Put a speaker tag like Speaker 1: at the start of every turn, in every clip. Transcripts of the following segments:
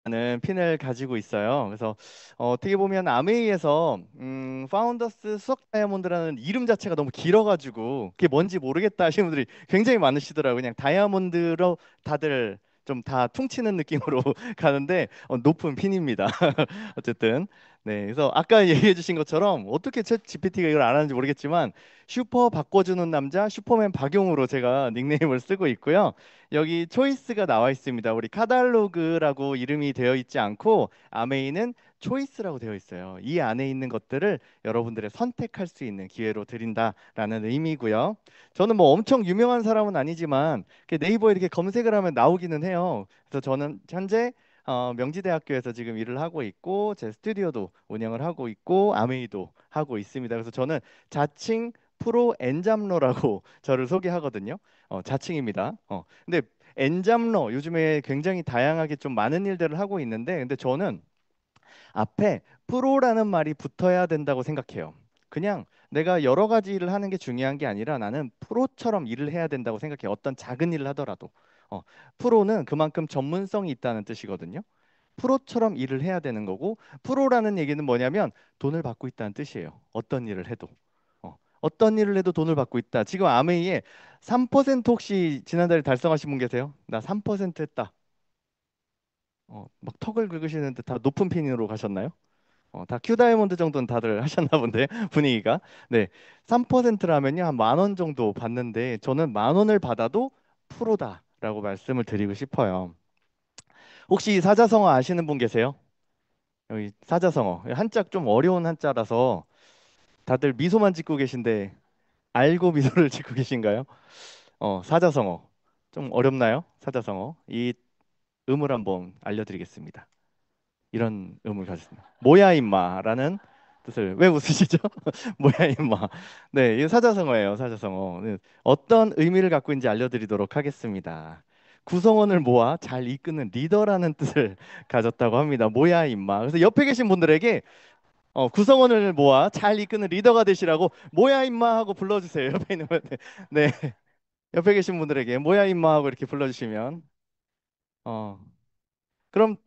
Speaker 1: 는 핀을 가지고 있어요. 그래서 어떻게 보면 아메이에서 파운더스 수석 다이아몬드라는 이름 자체가 너무 길어가지고 그게 뭔지 모르겠다 하시는 분들이 굉장히 많으시더라고요. 그냥 다이아몬드로 다들 좀 다 퉁치는 느낌으로 가는데 높은 핀입니다. 어쨌든 네, 그래서 아까 얘기해 주신 것처럼 어떻게 챗 GPT가 이걸 안 하는지 모르겠지만 슈퍼 바꿔주는 남자 슈퍼맨 박용으로 제가 닉네임을 쓰고 있고요. 여기 초이스가 나와 있습니다. 우리 카달로그라고 이름이 되어 있지 않고 아메이는 초이스라고 되어 있어요. 이 안에 있는 것들을 여러분들의 선택할 수 있는 기회로 드린다라는 의미고요. 저는 뭐 엄청 유명한 사람은 아니지만 네이버에 이렇게 검색을 하면 나오기는 해요. 그래서 저는 현재 명지대학교에서 지금 일을 하고 있고 제 스튜디오도 운영을 하고 있고 아메이도 하고 있습니다. 그래서 저는 자칭 프로 엔잡러라고 저를 소개하거든요. 자칭입니다. 근데 엔잡러 요즘에 굉장히 다양하게 좀 많은 일들을 하고 있는데 근데 저는 앞에 프로라는 말이 붙어야 된다고 생각해요. 그냥 내가 여러 가지 일을 하는 게 중요한 게 아니라 나는 프로처럼 일을 해야 된다고 생각해요. 어떤 작은 일을 하더라도. 어, 프로는 그만큼 전문성이 있다는 뜻이거든요. 프로처럼 일을 해야 되는 거고 프로라는 얘기는 뭐냐면 돈을 받고 있다는 뜻이에요. 어떤 일을 해도. 어떤 일을 해도 돈을 받고 있다. 지금 아메이에 3% 혹시 지난달에 달성하신 분 계세요? 나 3% 했다. 막 턱을 긁으시는데 다 높은 핀으로 가셨나요? 다 큐 다이아몬드 정도는 다들 하셨나 본데 분위기가. 네, 3%라면요 한 10,000원 정도 받는데 저는 10,000원을 받아도 프로다라고 말씀을 드리고 싶어요. 혹시 사자성어 아시는 분 계세요? 여기 사자성어 한자 좀 어려운 한자라서 다들 미소만 짓고 계신데 알고 미소를 짓고 계신가요? 사자성어 좀 어렵나요? 사자성어 이 음을 한번 알려드리겠습니다. 이런 의무를 가졌습니다. 뭐야 임마라는 뜻을 왜 웃으시죠? 뭐야 임마. 네, 이 사자성어예요. 사자성어. 네, 어떤 의미를 갖고 있는지 알려드리도록 하겠습니다. 구성원을 모아 잘 이끄는 리더라는 뜻을 가졌다고 합니다. 뭐야 임마. 그래서 옆에 계신 분들에게 구성원을 모아 잘 이끄는 리더가 되시라고 뭐야 임마 하고 불러주세요. 옆에 있는 분들. 네, 옆에 계신 분들에게 뭐야 임마 하고 이렇게 불러주시면 어, 그럼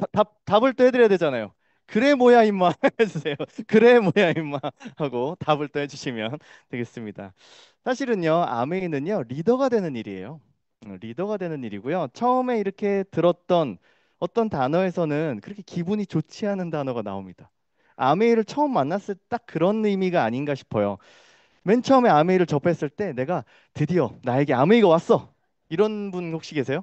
Speaker 1: 답을 또 해드려야 되잖아요. 그래 뭐야 임마 해주세요. 그래 뭐야 임마 하고 답을 또 해주시면 되겠습니다. 사실은요, 아메이는요 리더가 되는 일이에요. 리더가 되는 일이고요. 처음에 이렇게 들었던 어떤 단어에서는 그렇게 기분이 좋지 않은 단어가 나옵니다. 아메이를 처음 만났을 때 딱 그런 의미가 아닌가 싶어요. 맨 처음에 아메이를 접했을 때 내가 드디어 나에게 아메이가 왔어. 이런 분 혹시 계세요?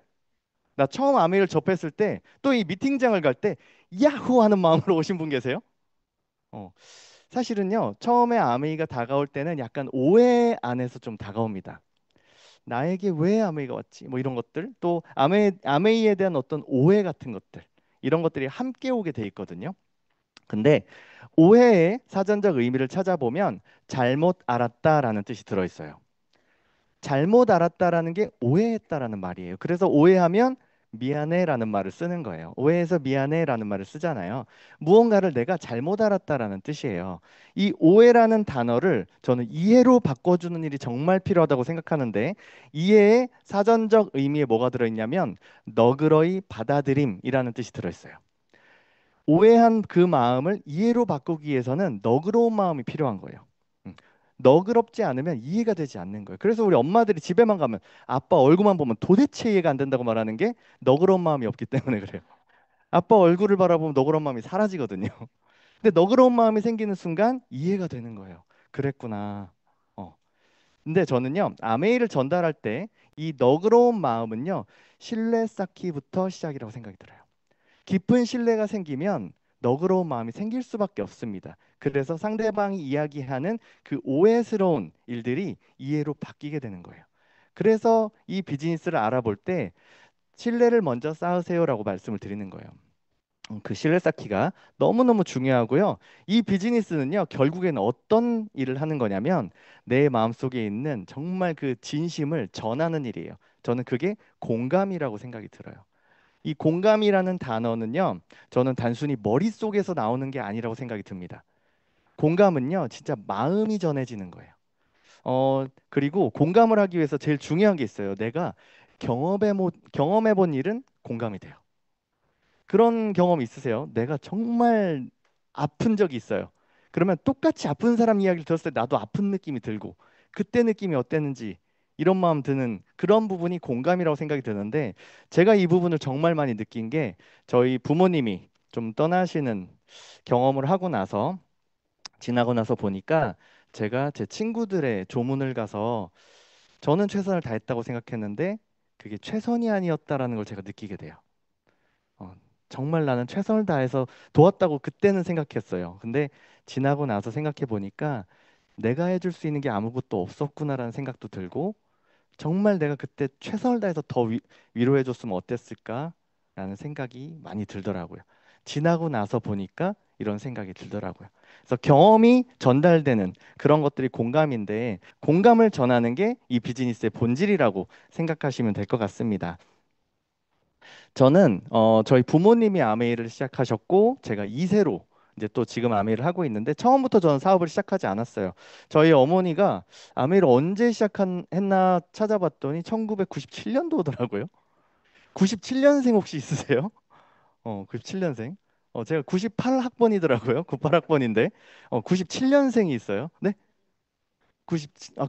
Speaker 1: 나 처음 아메이를 접했을 때 또 이 미팅장을 갈 때 야호 하는 마음으로 오신 분 계세요? 어, 사실은요 처음에 아메이가 다가올 때는 약간 오해 안에서 좀 다가옵니다. 나에게 왜 아메이가 왔지? 뭐 이런 것들 또 아메이에 대한 어떤 오해 같은 것들 이런 것들이 함께 오게 돼 있거든요. 근데 오해의 사전적 의미를 찾아보면 잘못 알았다라는 뜻이 들어 있어요. 잘못 알았다라는 게 오해했다라는 말이에요. 그래서 오해하면 미안해라는 말을 쓰는 거예요. 오해해서 미안해라는 말을 쓰잖아요. 무언가를 내가 잘못 알았다라는 뜻이에요. 이 오해라는 단어를 저는 이해로 바꿔주는 일이 정말 필요하다고 생각하는데 이해의 사전적 의미에 뭐가 들어있냐면 너그러이 받아들임이라는 뜻이 들어있어요. 오해한 그 마음을 이해로 바꾸기 위해서는 너그러운 마음이 필요한 거예요. 음. 너그럽지 않으면 이해가 되지 않는 거예요. 그래서 우리 엄마들이 집에만 가면 아빠 얼굴만 보면 도대체 이해가 안 된다고 말하는 게 너그러운 마음이 없기 때문에 그래요. 아빠 얼굴을 바라보면 너그러운 마음이 사라지거든요. 근데 너그러운 마음이 생기는 순간 이해가 되는 거예요. 그랬구나. 어. 근데 저는요, 아메이를 전달할 때 이 너그러운 마음은요, 신뢰 쌓기부터 시작이라고 생각이 들어요. 깊은 신뢰가 생기면 너그러운 마음이 생길 수밖에 없습니다. 그래서 상대방이 이야기하는 그 오해스러운 일들이 이해로 바뀌게 되는 거예요. 그래서 이 비즈니스를 알아볼 때 신뢰를 먼저 쌓으세요라고 말씀을 드리는 거예요. 그 신뢰 쌓기가 너무너무 중요하고요. 이 비즈니스는요, 결국에는 어떤 일을 하는 거냐면 내 마음속에 있는 정말 그 진심을 전하는 일이에요. 저는 그게 공감이라고 생각이 들어요. 이 공감이라는 단어는요, 저는 단순히 머릿속에서 나오는 게 아니라고 생각이 듭니다. 공감은요, 진짜 마음이 전해지는 거예요. 그리고 공감을 하기 위해서 제일 중요한 게 있어요. 내가 경험해 본 일은 공감이 돼요. 그런 경험 있으세요? 내가 정말 아픈 적이 있어요. 그러면 똑같이 아픈 사람 이야기를 들었을 때 나도 아픈 느낌이 들고 그때 느낌이 어땠는지 이런 마음 드는 그런 부분이 공감이라고 생각이 드는데 제가 이 부분을 정말 많이 느낀 게 저희 부모님이 좀 떠나시는 경험을 하고 나서 지나고 나서 보니까 제가 제 친구들의 조문을 가서 저는 최선을 다했다고 생각했는데 그게 최선이 아니었다라는 걸 제가 느끼게 돼요. 어, 정말 나는 최선을 다해서 도왔다고 그때는 생각했어요. 근데 지나고 나서 생각해 보니까 내가 해줄 수 있는 게 아무것도 없었구나라는 생각도 들고 정말 내가 그때 최선을 다해서 더 위로해 줬으면 어땠을까라는 생각이 많이 들더라고요. 지나고 나서 보니까 이런 생각이 들더라고요. 그래서 경험이 전달되는 그런 것들이 공감인데 공감을 전하는 게 이 비즈니스의 본질이라고 생각하시면 될 것 같습니다. 저는 저희 부모님이 아메이를 시작하셨고 제가 2세로 이제 또 지금 아메이를 하고 있는데 처음부터 저는 사업을 시작하지 않았어요. 저희 어머니가 아메이를 언제 했나 찾아봤더니 1997년도더라고요. 97년생 혹시 있으세요? 97년생. 제가 98학번이더라고요. 98학번인데 97년생이 있어요. 네?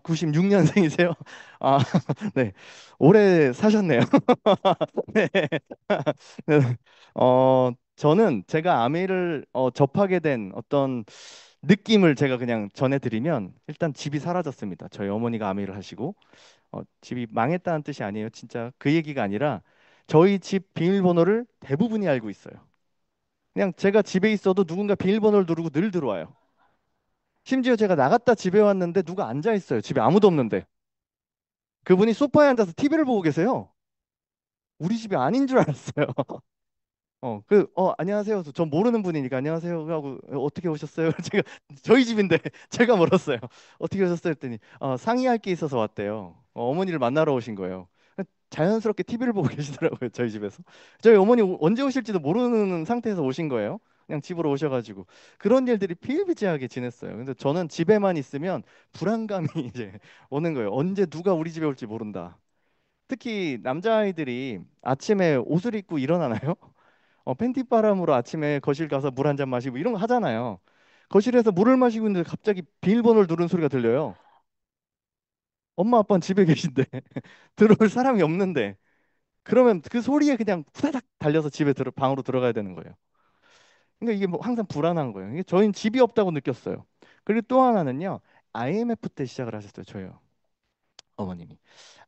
Speaker 1: 96년생이세요? 아, 네. 오래 사셨네요. 네. 네. 저는 제가 아메이를 접하게 된 어떤 느낌을 제가 그냥 전해드리면 일단 집이 사라졌습니다. 저희 어머니가 아메이를 하시고 집이 망했다는 뜻이 아니에요. 진짜 그 얘기가 아니라 저희 집 비밀번호를 대부분이 알고 있어요. 그냥 제가 집에 있어도 누군가 비밀번호를 누르고 늘 들어와요. 심지어 제가 나갔다 집에 왔는데 누가 앉아 있어요. 집에 아무도 없는데. 그분이 소파에 앉아서 TV를 보고 계세요. 우리 집이 아닌 줄 알았어요. 안녕하세요. 전 모르는 분이니까 안녕하세요 하고 어떻게 오셨어요? 제가 저희 집인데 제가 멀었어요. 어떻게 오셨어요? 했더니 상의할 게 있어서 왔대요. 어머니를 만나러 오신 거예요. 자연스럽게 TV를 보고 계시더라고요. 저희 집에서. 저희 어머니 언제 오실지도 모르는 상태에서 오신 거예요. 그냥 집으로 오셔가지고 그런 일들이 비일비재하게 지냈어요. 근데 저는 집에만 있으면 불안감이 이제 오는 거예요. 언제 누가 우리 집에 올지 모른다. 특히 남자아이들이 아침에 옷을 입고 일어나나요? 팬티 바람으로 아침에 거실 가서 물 한 잔 마시고 이런 거 하잖아요. 거실에서 물을 마시고 있는데 갑자기 비밀번호를 누르는 소리가 들려요. 엄마 아빠는 집에 계신데 들어올 사람이 없는데 그러면 그 소리에 그냥 후다닥 달려서 집에 방으로 들어가야 되는 거예요. 그러니까 이게 뭐 항상 불안한 거예요. 이게 저희는 집이 없다고 느꼈어요. 그리고 또 하나는요. IMF 때 시작을 하셨어요. 저요. 어머님이.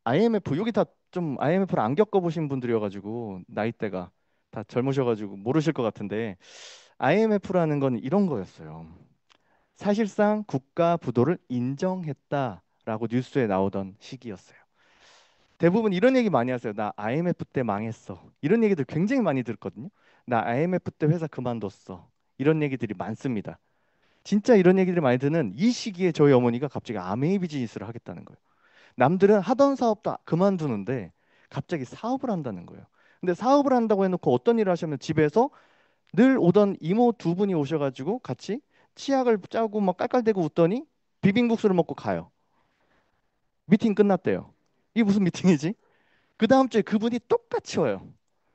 Speaker 1: IMF 여기 다 좀 IMF를 안 겪어보신 분들이어가지고 나이대가 다 젊으셔가지고 모르실 것 같은데 IMF라는 건 이런 거였어요. 사실상 국가 부도를 인정했다라고 뉴스에 나오던 시기였어요. 대부분 이런 얘기 많이 하세요. 나 IMF 때 망했어. 이런 얘기들 굉장히 많이 들었거든요. 나 IMF 때 회사 그만뒀어. 이런 얘기들이 많습니다. 진짜 이런 얘기들이 많이 드는 이 시기에 저희 어머니가 갑자기 아메이 비즈니스를 하겠다는 거예요. 남들은 하던 사업도 그만두는데 갑자기 사업을 한다는 거예요. 근데 사업을 한다고 해놓고 어떤 일을 하시면 집에서 늘 오던 이모 두 분이 오셔가지고 같이 치약을 짜고 막 깔깔대고 웃더니 비빔국수를 먹고 가요. 미팅 끝났대요. 이게 무슨 미팅이지? 그 다음 주에 그분이 똑같이 와요.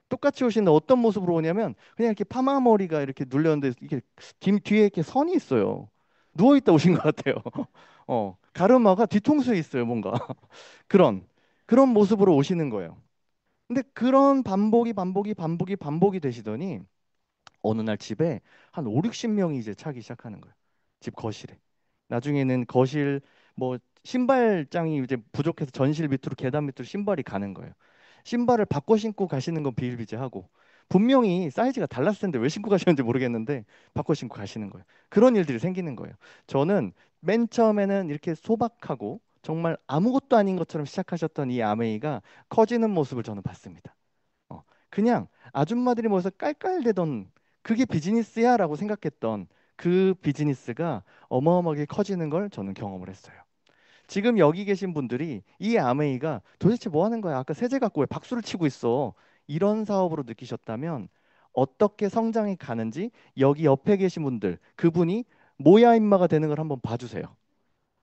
Speaker 1: 똑같이 오시는데 어떤 모습으로 오냐면 그냥 이렇게 파마 머리가 이렇게 눌렸는데 이게 뒤에 이렇게 선이 있어요. 누워 있다 오신 것 같아요. 가르마가 뒤통수에 있어요, 뭔가. 그런 그런 모습으로 오시는 거예요. 근데 그런 반복이 되시더니 어느 날 집에 한 5, 60명이 이제 차기 시작하는 거예요. 집 거실에. 나중에는 거실 뭐 신발장이 이제 부족해서 전실 밑으로 계단 밑으로 신발이 가는 거예요. 신발을 바꿔 신고 가시는 건 비일비재하고 분명히 사이즈가 달랐을 텐데 왜 신고 가시는지 모르겠는데 바꿔 신고 가시는 거예요. 그런 일들이 생기는 거예요. 저는 맨 처음에는 이렇게 소박하고 정말 아무것도 아닌 것처럼 시작하셨던 이 아메이가 커지는 모습을 저는 봤습니다. 그냥 아줌마들이 모여서 깔깔대던 그게 비즈니스야라고 생각했던 그 비즈니스가 어마어마하게 커지는 걸 저는 경험을 했어요. 지금 여기 계신 분들이 이 아메이가 도대체 뭐 하는 거야? 아까 세제 갖고 왜 박수를 치고 있어? 이런 사업으로 느끼셨다면 어떻게 성장이 가는지 여기 옆에 계신 분들 그분이 뭐야 임마가 되는 걸 한번 봐주세요.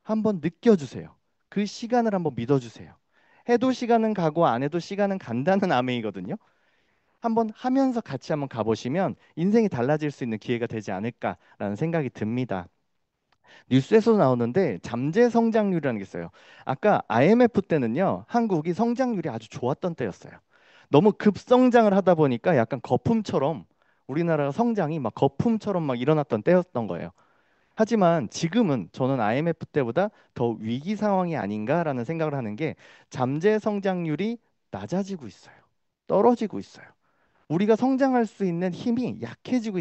Speaker 1: 한번 느껴주세요. 그 시간을 한번 믿어주세요. 해도 시간은 가고 안 해도 시간은 간다는 아메이거든요. 한번 하면서 같이 한번 가보시면 인생이 달라질 수 있는 기회가 되지 않을까라는 생각이 듭니다. 뉴스에서 나오는데 잠재 성장률이라는 게 있어요. 아까 IMF 때는요, 한국이 성장률이 아주 좋았던 때였어요. 너무 급성장을 하다 보니까 약간 거품처럼 우리나라가 성장이 막 거품처럼 막 일어났던 때였던 거예요. 하지만 지금은 저는 IMF 때보다 더 위기 상황이 아닌가라는 생각을 하는 게 잠재 성장률이 낮아지고 있어요. 떨어지고 있어요. 우리가 성장할 수 있는 힘이 약해지고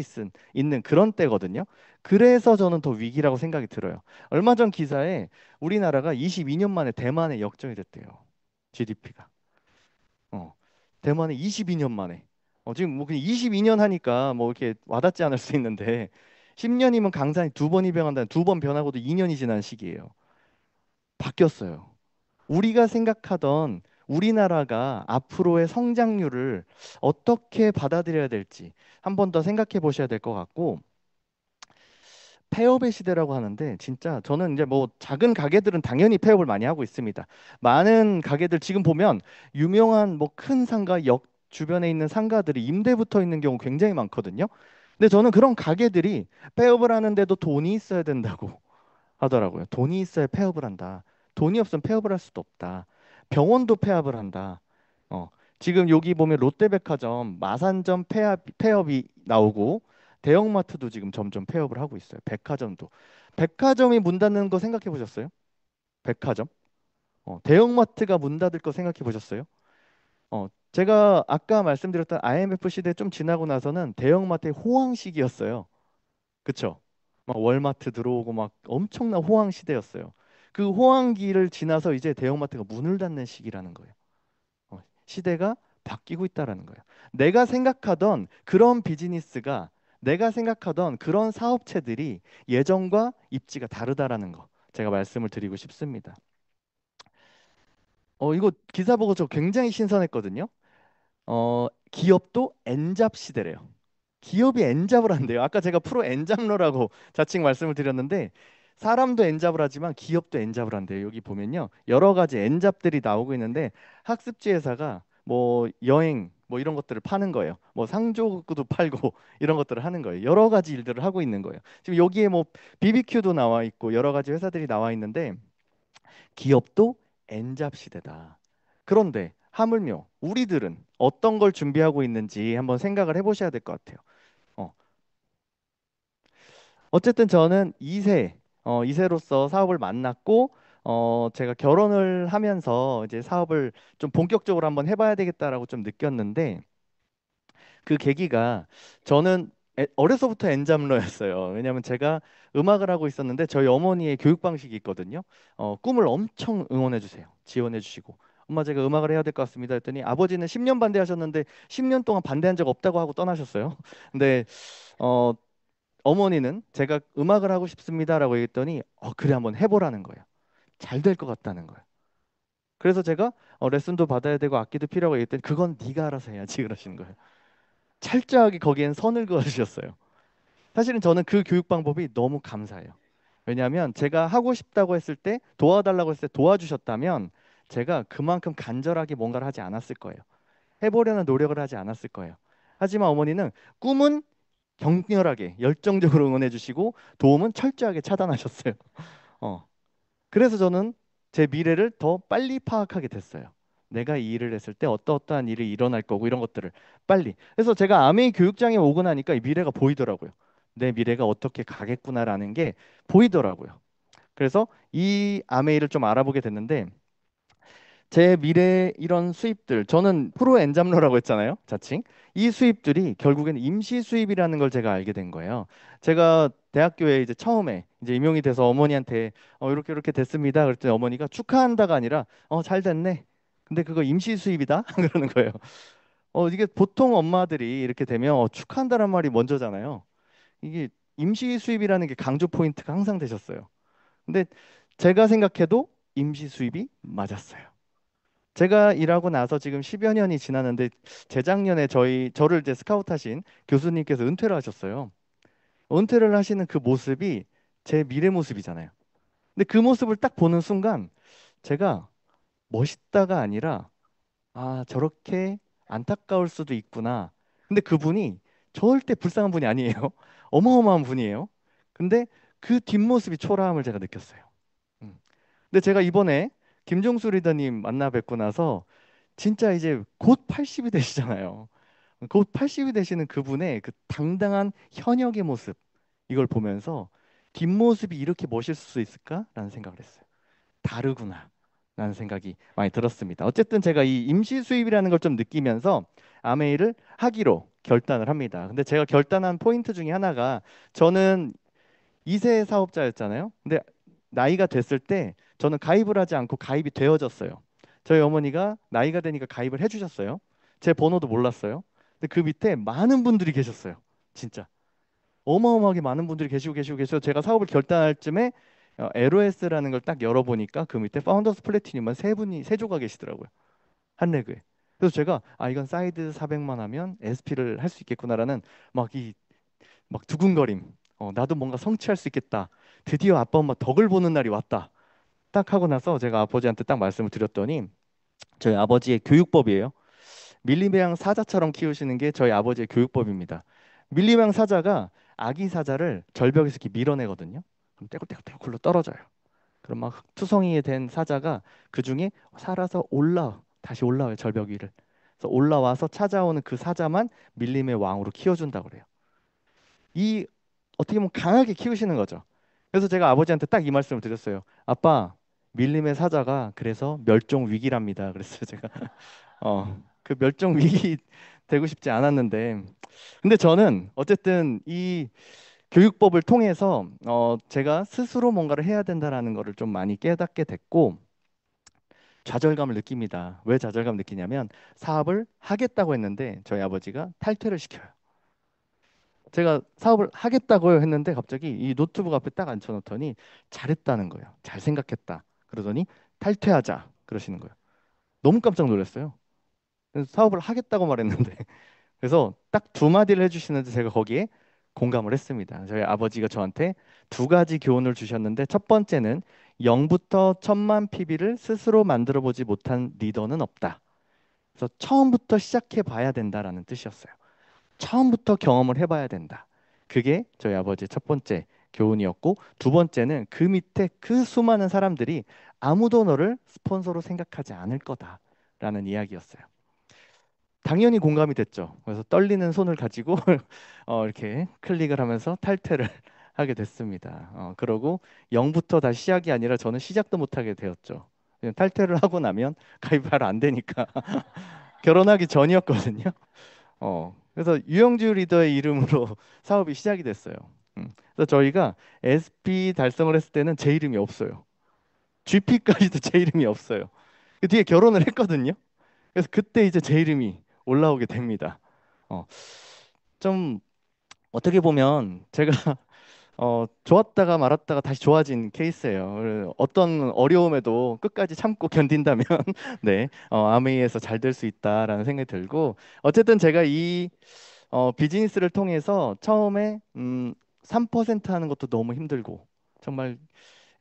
Speaker 1: 있는 그런 때거든요. 그래서 저는 더 위기라고 생각이 들어요. 얼마 전 기사에 우리나라가 22년 만에 대만에 역전이 됐대요. GDP가. 대만에 22년 만에. 지금 뭐 그냥 22년 하니까 뭐 이렇게 와닿지 않을 수 있는데 10년이면 강산이 두 번이 변한다는 두 번 변하고도 2년이 지난 시기예요. 바뀌었어요. 우리가 생각하던 우리나라가 앞으로의 성장률을 어떻게 받아들여야 될지 한 번 더 생각해 보셔야 될 것 같고, 폐업의 시대라고 하는데 진짜 저는 이제 뭐 작은 가게들은 당연히 폐업을 많이 하고 있습니다. 많은 가게들 지금 보면 유명한 뭐 큰 상가, 역 주변에 있는 상가들이 임대 붙어 있는 경우 굉장히 많거든요. 근데 저는 그런 가게들이 폐업을 하는데도 돈이 있어야 된다고 하더라고요. 돈이 있어야 폐업을 한다. 돈이 없으면 폐업을 할 수도 없다. 병원도 폐업을 한다. 어, 지금 여기 보면 롯데백화점, 마산점 폐업이 나오고 대형마트도 지금 점점 폐업을 하고 있어요. 백화점도. 백화점이 문 닫는 거 생각해 보셨어요? 백화점? 대형마트가 문 닫을 거 생각해 보셨어요? 제가 아까 말씀드렸던 IMF 시대 좀 지나고 나서는 대형마트의 호황 시기였어요. 그쵸? 막 월마트 들어오고 막 엄청난 호황 시대였어요. 그 호황기를 지나서 이제 대형마트가 문을 닫는 시기라는 거예요. 시대가 바뀌고 있다라는 거예요. 내가 생각하던 그런 비즈니스가 내가 생각하던 그런 사업체들이 예전과 입지가 다르다라는 거 제가 말씀을 드리고 싶습니다. 이거 기사 보고 저 굉장히 신선했거든요. 기업도 N잡 시대래요. 기업이 N잡을 한대요. 아까 제가 프로 N잡러라고 자칭 말씀을 드렸는데 사람도 N잡을 하지만 기업도 N잡을 한대요. 여기 보면요. 여러 가지 N잡들이 나오고 있는데 학습지 회사가 뭐 여행 뭐 이런 것들을 파는 거예요. 뭐 상조도 팔고 이런 것들을 하는 거예요. 여러 가지 일들을 하고 있는 거예요. 지금 여기에 뭐 BBQ도 나와 있고 여러 가지 회사들이 나와 있는데 기업도 N잡 시대다. 그런데 하물며 우리들은 어떤 걸 준비하고 있는지 한번 생각을 해보셔야 될 것 같아요. 어, 어쨌든 저는 2세로서 사업을 만났고, 제가 결혼을 하면서 이제 사업을 좀 본격적으로 한번 해봐야 되겠다라고 좀 느꼈는데, 그 계기가 저는 어려서부터 엔잡러였어요. 왜냐하면 제가 음악을 하고 있었는데 저희 어머니의 교육 방식이 있거든요. 꿈을 엄청 응원해 주세요. 지원해 주시고. 엄마 제가 음악을 해야 될 것 같습니다 했더니 아버지는 10년 반대하셨는데 10년 동안 반대한 적 없다고 하고 떠나셨어요. 근데 어, 어머니는 제가 음악을 하고 싶습니다라고 얘기했더니 그래 한번 해보라는 거예요. 잘 될 것 같다는 거예요. 그래서 제가 레슨도 받아야 되고 악기도 필요하고 얘기했더니 그건 네가 알아서 해야지 그러시는 거예요. 철저하게 거기엔 선을 그어주셨어요. 사실은 저는 그 교육 방법이 너무 감사해요. 왜냐하면 제가 하고 싶다고 했을 때 도와달라고 했을 때 도와주셨다면 제가 그만큼 간절하게 뭔가를 하지 않았을 거예요. 해보려는 노력을 하지 않았을 거예요. 하지만 어머니는 꿈은 격렬하게 열정적으로 응원해 주시고 도움은 철저하게 차단하셨어요. 어. 그래서 저는 제 미래를 더 빨리 파악하게 됐어요. 내가 이 일을 했을 때 어떠어떠한 일이 일어날 거고 이런 것들을 빨리. 그래서 제가 아메이 교육장에 오고 나니까 이 미래가 보이더라고요. 내 미래가 어떻게 가겠구나라는 게 보이더라고요. 그래서 이 아메이를 좀 알아보게 됐는데 제 미래 이런 수입들, 저는 프로 엔잡러라고 했잖아요, 자칭. 이 수입들이 결국에는 임시 수입이라는 걸 제가 알게 된 거예요. 제가 대학교에 이제 처음에 이제 임용이 돼서 어머니한테 이렇게 이렇게 됐습니다. 그랬더니 어머니가 축하한다가 아니라 잘 됐네. 근데 그거 임시 수입이다 그러는 거예요. 이게 보통 엄마들이 이렇게 되면 축하한다는 말이 먼저잖아요. 이게 임시 수입이라는 게 강조 포인트가 항상 되셨어요. 근데 제가 생각해도 임시 수입이 맞았어요. 제가 일하고 나서 지금 10여 년이 지났는데 재작년에 저를 이제 스카우트하신 교수님께서 은퇴를 하셨어요. 은퇴를 하시는 그 모습이 제 미래 모습이잖아요. 근데 그 모습을 딱 보는 순간 제가 멋있다가 아니라 저렇게 안타까울 수도 있구나. 근데 그분이 절대 불쌍한 분이 아니에요. 어마어마한 분이에요. 근데 그 뒷모습이 초라함을 제가 느꼈어요. 음. 근데 제가 이번에 김종수 리더님 만나 뵙고 나서 진짜 이제 곧 80이 되시잖아요. 곧 80이 되시는 그분의 그 당당한 현역의 모습, 이걸 보면서 뒷모습이 이렇게 멋있을 수 있을까라는 생각을 했어요. 다르구나 라는 생각이 많이 들었습니다. 어쨌든 제가 이 임시 수입이라는 걸 좀 느끼면서 아메이를 하기로 결단을 합니다. 근데 제가 결단한 포인트 중에 하나가, 저는 2세 사업자였잖아요. 근데 나이가 됐을 때 저는 가입을 하지 않고 가입이 되어졌어요. 저희 어머니가 나이가 되니까 가입을 해주셨어요. 제 번호도 몰랐어요. 근데 그 밑에 많은 분들이 계셨어요. 진짜 어마어마하게 많은 분들이 계시고 계셔서 제가 사업을 결단할 쯤에 LOS라는 걸 딱 열어보니까 그 밑에 파운더스 플래티늄만 세 분이 세조가 계시더라고요. 한 레그에. 그래서 제가 이건 사이드 400만 하면 SP를 할 수 있겠구나라는 막 이 막 두근거림. 나도 뭔가 성취할 수 있겠다. 드디어 아빠 엄마 덕을 보는 날이 왔다. 딱 하고 나서 제가 아버지한테 딱 말씀을 드렸더니, 저희 아버지의 교육법이에요. 밀리메양 사자처럼 키우시는 게 저희 아버지의 교육법입니다. 밀리메양 사자가 아기 사자를 절벽에서 이렇게 밀어내거든요. 그럼 떼굴떼굴떼굴 굴러 떨어져요. 그럼 막 흙투성이에 된 사자가 그 중에 살아서 다시 올라와요, 절벽 위를. 그래서 올라와서 찾아오는 그 사자만 밀림의 왕으로 키워준다고 그래요. 이 어떻게 보면 강하게 키우시는 거죠. 그래서 제가 아버지한테 딱 이 말씀을 드렸어요. 아빠, 밀림의 사자가 그래서 멸종 위기랍니다. 그랬어요, 제가. 그 멸종 위기 되고 싶지 않았는데, 근데 저는 어쨌든 이 교육법을 통해서 제가 스스로 뭔가를 해야 된다라는 거를 좀 많이 깨닫게 됐고, 좌절감을 느낍니다. 왜 좌절감 느끼냐면, 사업을 하겠다고 했는데 저희 아버지가 탈퇴를 시켜요. 제가 사업을 하겠다고 했는데 갑자기 이 노트북 앞에 딱 앉혀놓더니 잘했다는 거예요. 잘 생각했다. 그러더니 탈퇴하자 그러시는 거예요. 너무 깜짝 놀랐어요. 그래서 사업을 하겠다고 말했는데 그래서 딱 두 마디를 해주시는데 제가 거기에 공감을 했습니다. 저희 아버지가 저한테 두 가지 교훈을 주셨는데, 첫 번째는 0부터 1000만 PB를 스스로 만들어 보지 못한 리더는 없다. 그래서 처음부터 시작해 봐야 된다라는 뜻이었어요. 처음부터 경험을 해봐야 된다. 그게 저희 아버지의 첫 번째 교훈이었고, 두 번째는 그 밑에 그 수많은 사람들이 아무도 너를 스폰서로 생각하지 않을 거다라는 이야기였어요. 당연히 공감이 됐죠. 그래서 떨리는 손을 가지고 이렇게 클릭을 하면서 탈퇴를 하게 됐습니다. 그러고 0부터 다시 시작이 아니라 저는 시작도 못하게 되었죠. 그냥 탈퇴를 하고 나면 가입하러 안 되니까 결혼하기 전이었거든요. 그래서 유영주 리더의 이름으로 사업이 시작이 됐어요. 그래서 저희가 SP 달성을 했을 때는 제 이름이 없어요. GP까지도 제 이름이 없어요. 그 뒤에 결혼을 했거든요. 그래서 그때 이제 제 이름이 올라오게 됩니다. 어, 좀 어떻게 보면 제가 좋았다가 말았다가 다시 좋아진 케이스예요. 어떤 어려움에도 끝까지 참고 견딘다면 네, 아메이에서 잘 될 수 있다라는 생각이 들고, 어쨌든 제가 이 비즈니스를 통해서 처음에 3% 하는 것도 너무 힘들고, 정말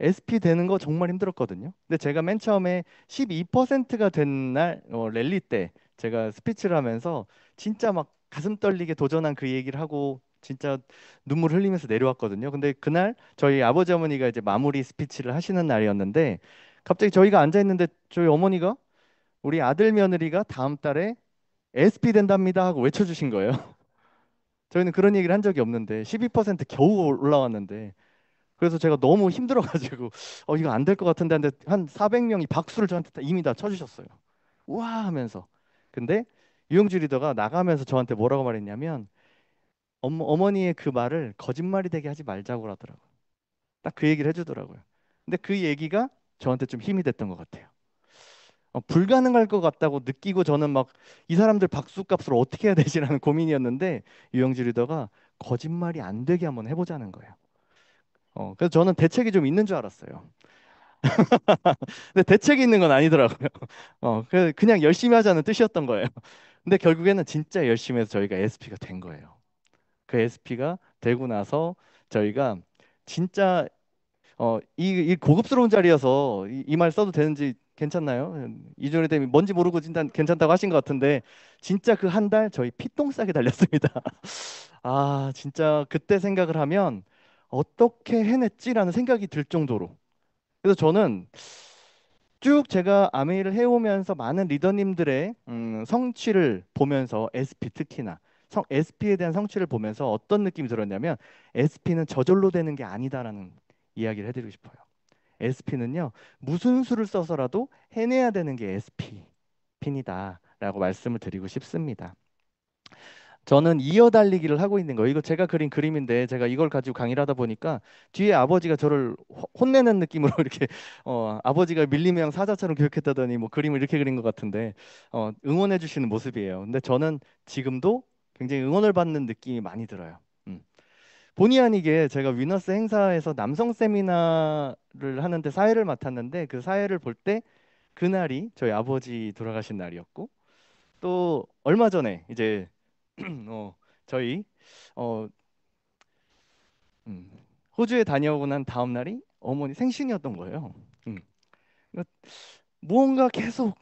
Speaker 1: SP 되는 거 정말 힘들었거든요. 근데 제가 맨 처음에 12%가 된 날 랠리 때 제가 스피치를 하면서 진짜 막 가슴 떨리게 도전한 그 얘기를 하고 진짜 눈물 흘리면서 내려왔거든요. 근데 그날 저희 아버지 어머니가 이제 마무리 스피치를 하시는 날이었는데, 갑자기 저희가 앉아 있는데 저희 어머니가 우리 아들 며느리가 다음 달에 SP 된답니다 하고 외쳐주신 거예요. 저희는 그런 얘기를 한 적이 없는데 12% 겨우 올라왔는데, 그래서 제가 너무 힘들어가지고 이거 안 될 것 같은데 하는데 한 400명이 박수를 저한테 이미 다 쳐주셨어요. 우와 하면서. 근데 유영주 리더가 나가면서 저한테 뭐라고 말했냐면, 어머니의 그 말을 거짓말이 되게 하지 말자고 하더라고요. 딱 그 얘기를 해주더라고요. 근데 그 얘기가 저한테 좀 힘이 됐던 것 같아요. 불가능할 것 같다고 느끼고 저는 막 이 사람들 박수값을 어떻게 해야 되지라는 고민이었는데, 유영주 리더가 거짓말이 안 되게 한번 해보자는 거예요. 그래서 저는 대책이 좀 있는 줄 알았어요. 근데 대책이 있는 건 아니더라고요. 그냥 열심히 하자는 뜻이었던 거예요. 근데 결국에는 진짜 열심히 해서 저희가 SP가 된 거예요. 그 SP가 되고 나서 저희가 진짜 이 고급스러운 자리여서 이 말 써도 되는지 괜찮나요? 이주일 대님 뭔지 모르고 일단 괜찮다고 하신 것 같은데 진짜 그 한 달 저희 피똥 싸게 달렸습니다. 아, 진짜 그때 생각을 하면 어떻게 해냈지라는 생각이 들 정도로. 그래서 저는 쭉 제가 아메이를 해오면서 많은 리더님들의 성취를 보면서 SP 특히나 SP에 대한 성취를 보면서 어떤 느낌이 들었냐면 SP는 저절로 되는 게 아니다라는 이야기를 해드리고 싶어요. SP는요, 무슨 수를 써서라도 해내야 되는 게 SP 핀이다라고 말씀을 드리고 싶습니다. 저는 이어달리기를 하고 있는 거예요. 이거 제가 그린 그림인데 제가 이걸 가지고 강의를 하다 보니까 뒤에 아버지가 저를 혼내는 느낌으로 이렇게 아버지가 밀림의 사자처럼 교육했다더니 뭐 그림을 이렇게 그린 것 같은데 응원해 주시는 모습이에요. 근데 저는 지금도 굉장히 응원을 받는 느낌이 많이 들어요. 음. 본의 아니게 제가 위너스 행사에서 남성 세미나를 하는데 사회를 맡았는데 그 사회를 볼 때 그날이 저희 아버지 돌아가신 날이었고 또 얼마 전에 이제 저희 어, 음, 호주에 다녀오고 난 다음 날이 어머니 생신이었던 거예요. 음. 그러니까 무언가 계속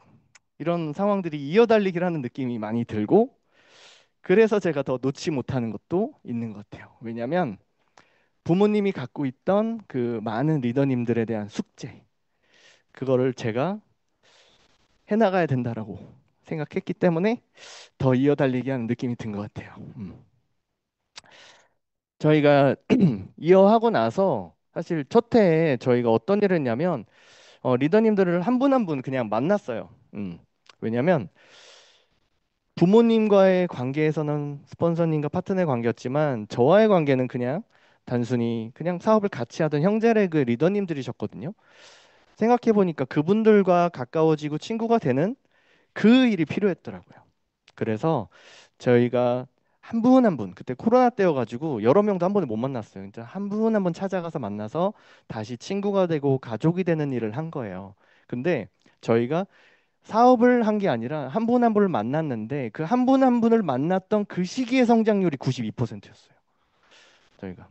Speaker 1: 이런 상황들이 이어달리기를 하는 느낌이 많이 들고 그래서 제가 더 놓지 못하는 것도 있는 것 같아요. 왜냐하면 부모님이 갖고 있던 그 많은 리더님들에 대한 숙제 그거를 제가 해나가야 된다라고 생각했기 때문에 더 이어달리기 하는 느낌이 든 것 같아요. 저희가 이어하고 나서 사실 첫 해에 저희가 어떤 일을 했냐면 리더님들을 한 분 한 분 그냥 만났어요. 왜냐면 부모님과의 관계에서는 스폰서님과 파트너의 관계였지만 저와의 관계는 그냥 단순히 그냥 사업을 같이 하던 형제의 그 리더님들이셨거든요. 생각해 보니까 그분들과 가까워지고 친구가 되는 그 일이 필요했더라고요. 그래서 저희가 한 분 한 분, 그때 코로나 때여가지고 여러 명도 한 번에 못 만났어요. 진짜 한 분 한 분 찾아가서 만나서 다시 친구가 되고 가족이 되는 일을 한 거예요. 근데 저희가 사업을 한 게 아니라 한 분 한 분을 만났는데 그 한 분 한 분을 만났던 그 시기의 성장률이 92%였어요. 저희가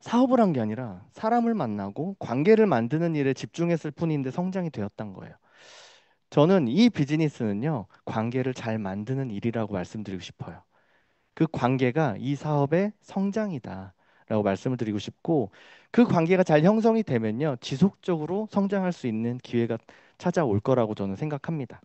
Speaker 1: 사업을 한 게 아니라 사람을 만나고 관계를 만드는 일에 집중했을 뿐인데 성장이 되었던 거예요. 저는 이 비즈니스는요, 관계를 잘 만드는 일이라고 말씀드리고 싶어요. 그 관계가 이 사업의 성장이다라고 말씀을 드리고 싶고, 그 관계가 잘 형성이 되면요, 지속적으로 성장할 수 있는 기회가 찾아올 거라고 저는 생각합니다.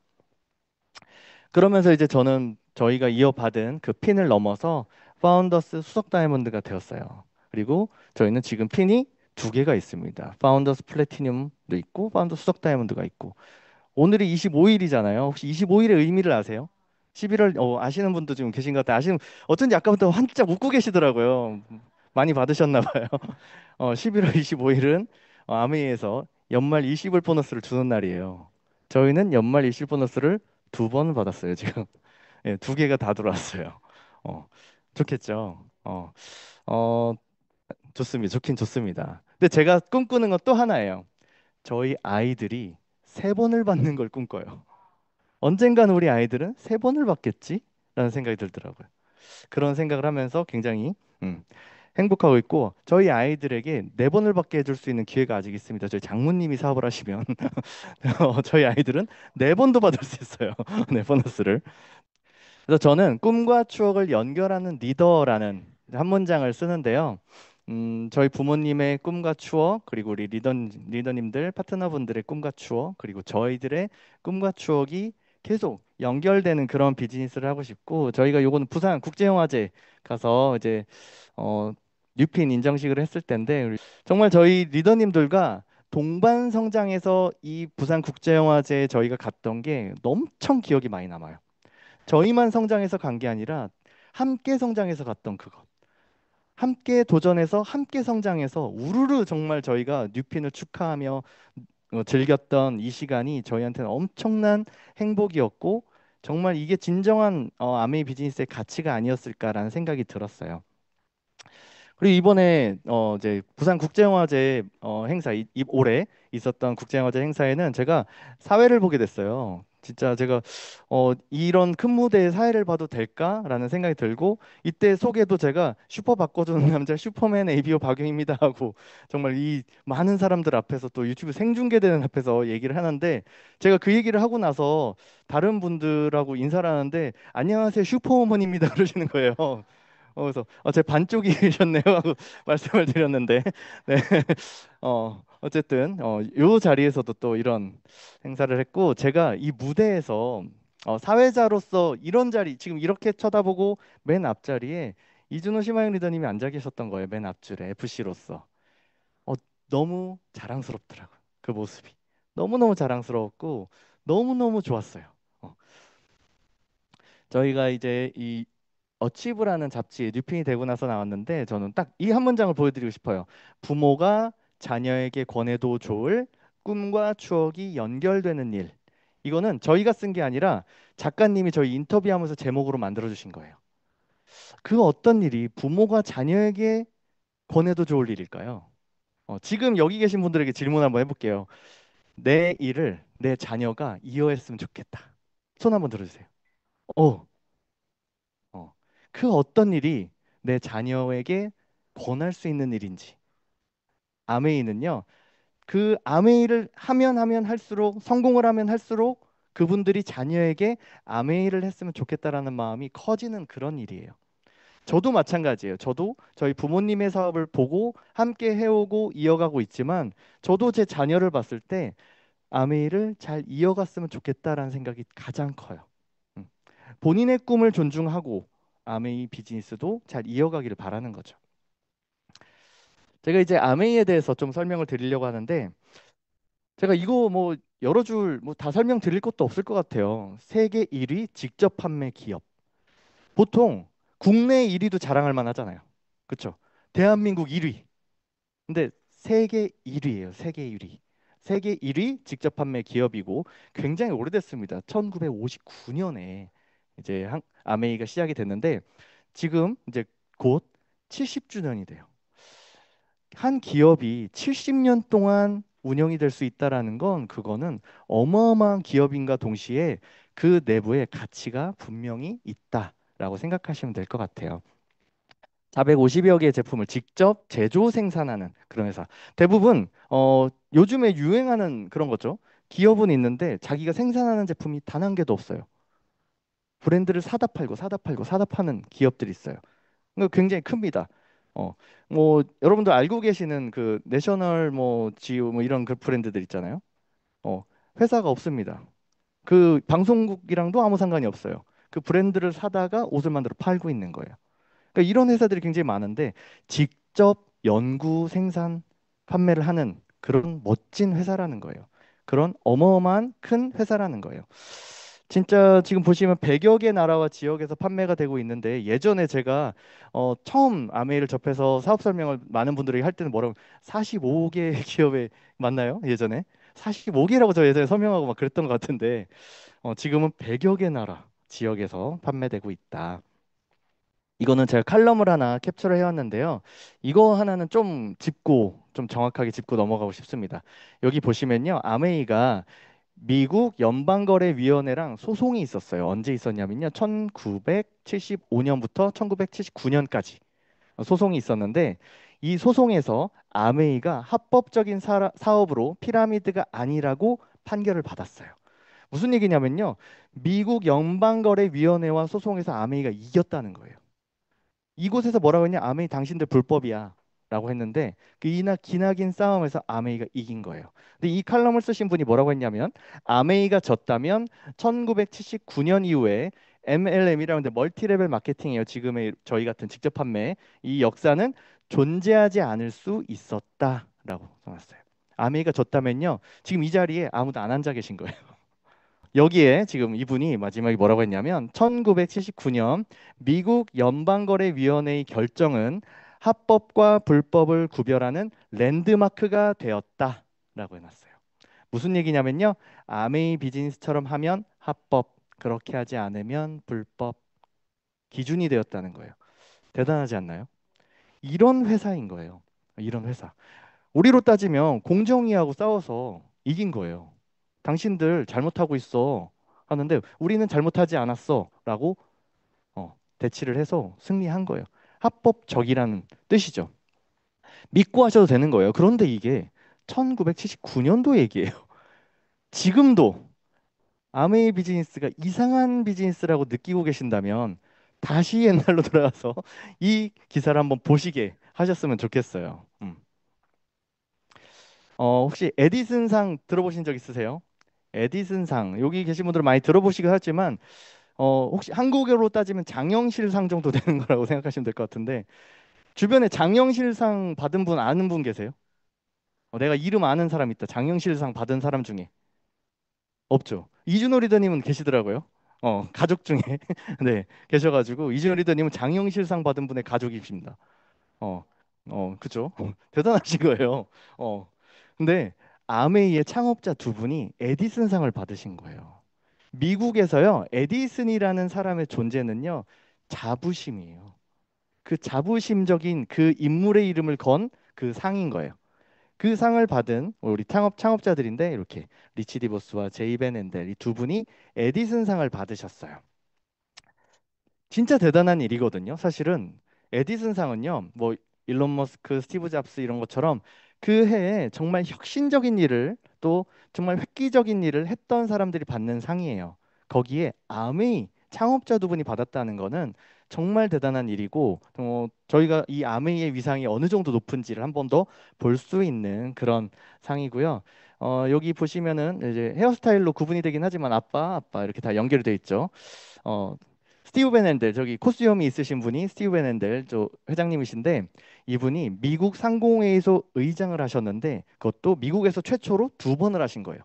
Speaker 1: 그러면서 이제 저는 저희가 이어받은 그 핀을 넘어서 파운더스 수석 다이아몬드가 되었어요. 그리고 저희는 지금 핀이 두 개가 있습니다. 파운더스 플래티늄도 있고, 파운더스 수석 다이아몬드가 있고. 오늘이 25일이잖아요. 혹시 25일의 의미를 아세요? 11월 아시는 분도 지금 계신 것 같아요. 아시는 어쩐지 아까부터 한짝 웃고 계시더라고요. 많이 받으셨나 봐요. 11월 25일은 아메이에서 연말 일시불 보너스를 주는 날이에요. 저희는 연말 일시불 보너스를 두 번 받았어요, 지금. 예, 두 개가 다 들어왔어요. 어, 좋겠죠. 어, 좋습니다. 좋긴 좋습니다. 근데 제가 꿈꾸는 건 또 하나예요. 저희 아이들이 세 번을 받는 걸 꿈꿔요. 언젠간 우리 아이들은 세 번을 받겠지? 라는 생각이 들더라고요. 그런 생각을 하면서 굉장히 행복하고 있고 저희 아이들에게 네 번을 받게 해줄 수 있는 기회가 아직 있습니다. 저희 장모님이 사업을 하시면 저희 아이들은 네 번도 받을 수 있어요. 네, 보너스를. 그래서 저는 꿈과 추억을 연결하는 리더라는 한 문장을 쓰는데요. 저희 부모님의 꿈과 추억, 그리고 우리 리더님들, 파트너분들의 꿈과 추억, 그리고 저희들의 꿈과 추억이 계속 연결되는 그런 비즈니스를 하고 싶고, 저희가 요거는 부산 국제영화제 가서 이제 어, 뉴핀 인정식을 했을 텐데, 정말 저희 리더님들과 동반 성장해서 이 부산 국제영화제에 저희가 갔던 게 엄청 기억이 많이 남아요. 저희만 성장해서 간 게 아니라 함께 성장해서 갔던 그것. 함께 도전해서 함께 성장해서 우르르 정말 저희가 뉴핀을 축하하며 즐겼던 이 시간이 저희한테는 엄청난 행복이었고 정말 이게 진정한 아메이 비즈니스의 가치가 아니었을까라는 생각이 들었어요. 그리고 이번에 이제 부산 국제영화제 행사 올해 있었던 국제영화제 행사에는 제가 사회를 보게 됐어요. 진짜 제가 이런 큰 무대에 사회를 봐도 될까라는 생각이 들고 이때 소개도 제가 슈퍼 바꿔주는 남자 슈퍼맨 ABO 박용입니다 하고 정말 이 많은 사람들 앞에서 또 유튜브 생중계되는 앞에서 얘기를 하는데 제가 그 얘기를 하고 나서 다른 분들하고 인사를 하는데 안녕하세요 슈퍼우먼입니다 그러시는 거예요. 그래서 제 반쪽이셨네요 하고 말씀을 드렸는데 네. 어쨌든 요 자리에서도 또 이런 행사를 했고 제가 이 무대에서 사회자로서 이런 자리 지금 이렇게 쳐다보고 맨 앞자리에 이준호 심하영 리더님이 앉아 계셨던 거예요. 맨 앞줄에 FC로서 어, 너무 자랑스럽더라고요. 그 모습이 너무너무 자랑스러웠고 너무너무 좋았어요. 어, 저희가 이제 이 어치브라는 잡지에 뉴핀이 되고 나서 나왔는데 저는 딱 이 한 문장을 보여드리고 싶어요. 부모가 자녀에게 권해도 좋을 꿈과 추억이 연결되는 일. 이거는 저희가 쓴 게 아니라 작가님이 저희 인터뷰하면서 제목으로 만들어 주신 거예요. 그 어떤 일이 부모가 자녀에게 권해도 좋을 일일까요? 지금 여기 계신 분들에게 질문 한번 해볼게요. 내 일을 내 자녀가 이어했으면 좋겠다. 손 한번 들어주세요. 어, 어. 그 어떤 일이 내 자녀에게 권할 수 있는 일인지. 아메이는요, 그 아메이를 하면 할수록 성공을 하면 할수록 그분들이 자녀에게 아메이를 했으면 좋겠다라는 마음이 커지는 그런 일이에요. 저도 마찬가지예요. 저도 저희 부모님의 사업을 보고 함께 해오고 이어가고 있지만 저도 제 자녀를 봤을 때 아메이를 잘 이어갔으면 좋겠다라는 생각이 가장 커요. 음. 본인의 꿈을 존중하고 아메이 비즈니스도 잘 이어가기를 바라는 거죠. 제가 이제 아메이에 대해서 좀 설명을 드리려고 하는데 제가 이거 뭐 여러 줄 뭐 다 설명드릴 것도 없을 것 같아요. 세계 1위 직접 판매 기업. 보통 국내 1위도 자랑할 만하잖아요. 그렇죠? 대한민국 1위. 근데 세계 1위예요. 세계 1위. 세계 1위 직접 판매 기업이고 굉장히 오래됐습니다. 1959년에 이제 아메이가 시작이 됐는데 지금 이제 곧 70주년이 돼요. 한 기업이 70년 동안 운영이 될 수 있다라는 건 그거는 어마어마한 기업인가 동시에 그 내부에 가치가 분명히 있다라고 생각하시면 될 것 같아요. 450여 개의 제품을 직접 제조 생산하는 그런 회사. 대부분 요즘에 유행하는 그런 거죠. 기업은 있는데 자기가 생산하는 제품이 단 한 개도 없어요. 브랜드를 사다 팔고 사다 팔고 사다 파는 기업들이 있어요. 이거 굉장히 큽니다. 어, 뭐 여러분들 알고 계시는 그 내셔널 뭐 지우 뭐 이런 그 브랜드들 있잖아요. 어, 회사가 없습니다. 그 방송국이랑도 아무 상관이 없어요. 그 브랜드를 사다가 옷을 만들어 팔고 있는 거예요. 그러니까 이런 회사들이 굉장히 많은데 직접 연구, 생산, 판매를 하는 그런 멋진 회사라는 거예요. 그런 어마어마한 큰 회사라는 거예요. 진짜 지금 보시면 100여 개 나라와 지역에서 판매가 되고 있는데 예전에 제가 처음 아메이를 접해서 사업 설명을 많은 분들에게 할 때는 뭐라고 45개 기업에 맞나요? 예전에 45개라고 저 예전에 설명하고 막 그랬던 것 같은데 지금은 100여 개 나라 지역에서 판매되고 있다. 이거는 제가 칼럼을 하나 캡처를 해왔는데요. 이거 하나는 좀 짚고 좀 정확하게 짚고 넘어가고 싶습니다. 여기 보시면요, 아메이가 미국 연방거래위원회랑 소송이 있었어요. 언제 있었냐면요, 1975년부터 1979년까지 소송이 있었는데 이 소송에서 아메이가 합법적인 사업으로 피라미드가 아니라고 판결을 받았어요. 무슨 얘기냐면요, 미국 연방거래위원회와 소송에서 아메이가 이겼다는 거예요. 이곳에서 뭐라고 했냐? 아메이 당신들 불법이야. 라고 했는데 그 이나 기나긴 싸움에서 아메이가 이긴 거예요. 근데 이 칼럼을 쓰신 분이 뭐라고 했냐면 아메이가 졌다면 1979년 이후에 MLM이라는데 멀티레벨 마케팅이에요. 지금의 저희 같은 직접 판매 이 역사는 존재하지 않을 수 있었다라고 써놨어요. 아메이가 졌다면요. 지금 이 자리에 아무도 안 앉아 계신 거예요. 여기에 지금 이분이 마지막에 뭐라고 했냐면 1979년 미국 연방거래위원회의 결정은 합법과 불법을 구별하는 랜드마크가 되었다라고 해놨어요. 무슨 얘기냐면요. 아메이 비즈니스처럼 하면 합법, 그렇게 하지 않으면 불법 기준이 되었다는 거예요. 대단하지 않나요? 이런 회사인 거예요. 이런 회사. 우리로 따지면 공정위하고 싸워서 이긴 거예요. 당신들 잘못하고 있어. 하는데 우리는 잘못하지 않았어라고 대치를 해서 승리한 거예요. 합법적이라는 뜻이죠. 믿고 하셔도 되는 거예요. 그런데 이게 1979년도 얘기예요. 지금도 아메이 비즈니스가 이상한 비즈니스라고 느끼고 계신다면 다시 옛날로 돌아가서 이 기사를 한번 보시게 하셨으면 좋겠어요. 혹시 에디슨상 들어보신 적 있으세요? 에디슨상 여기 계신 분들은 많이 들어보시긴 하지만 혹시 한국어로 따지면 장영실상 정도 되는 거라고 생각하시면 될 것 같은데 주변에 장영실상 받은 분 아는 분 계세요? 내가 이름 아는 사람 있다. 장영실상 받은 사람 중에 없죠. 이준호 리더님은 계시더라고요. 가족 중에 네 계셔가지고 이준호 리더님은 장영실상 받은 분의 가족이십니다. 어, 그죠? 대단하신 거예요. 어, 근데 아메이의 창업자 두 분이 에디슨상을 받으신 거예요. 미국에서요, 에디슨이라는 사람의 존재는요, 자부심이에요. 그 자부심적인 그 인물의 이름을 건 그 상인 거예요. 그 상을 받은 우리 창업자들인데 이렇게 리치 디보스와 제이 벤 앤델 이 두 분이 에디슨상을 받으셨어요. 진짜 대단한 일이거든요. 사실은 에디슨상은요, 뭐 일론 머스크, 스티브 잡스 이런 것처럼 그 해에 정말 혁신적인 일을 또 정말 획기적인 일을 했던 사람들이 받는 상이에요. 거기에 아메이 창업자 두 분이 받았다는 거는 정말 대단한 일이고 저희가 이 아메이의 위상이 어느 정도 높은지를 한 번 더 볼 수 있는 그런 상이고요. 여기 보시면은 이제 헤어스타일로 구분이 되긴 하지만 아빠 이렇게 다 연결이 돼 있죠. 어, 스티브 베넨델 저기 코스염이 있으신 분이 스티브 베넨델 저 회장님이신데 이분이 미국 상공회의소 의장을 하셨는데 그것도 미국에서 최초로 두 번을 하신 거예요.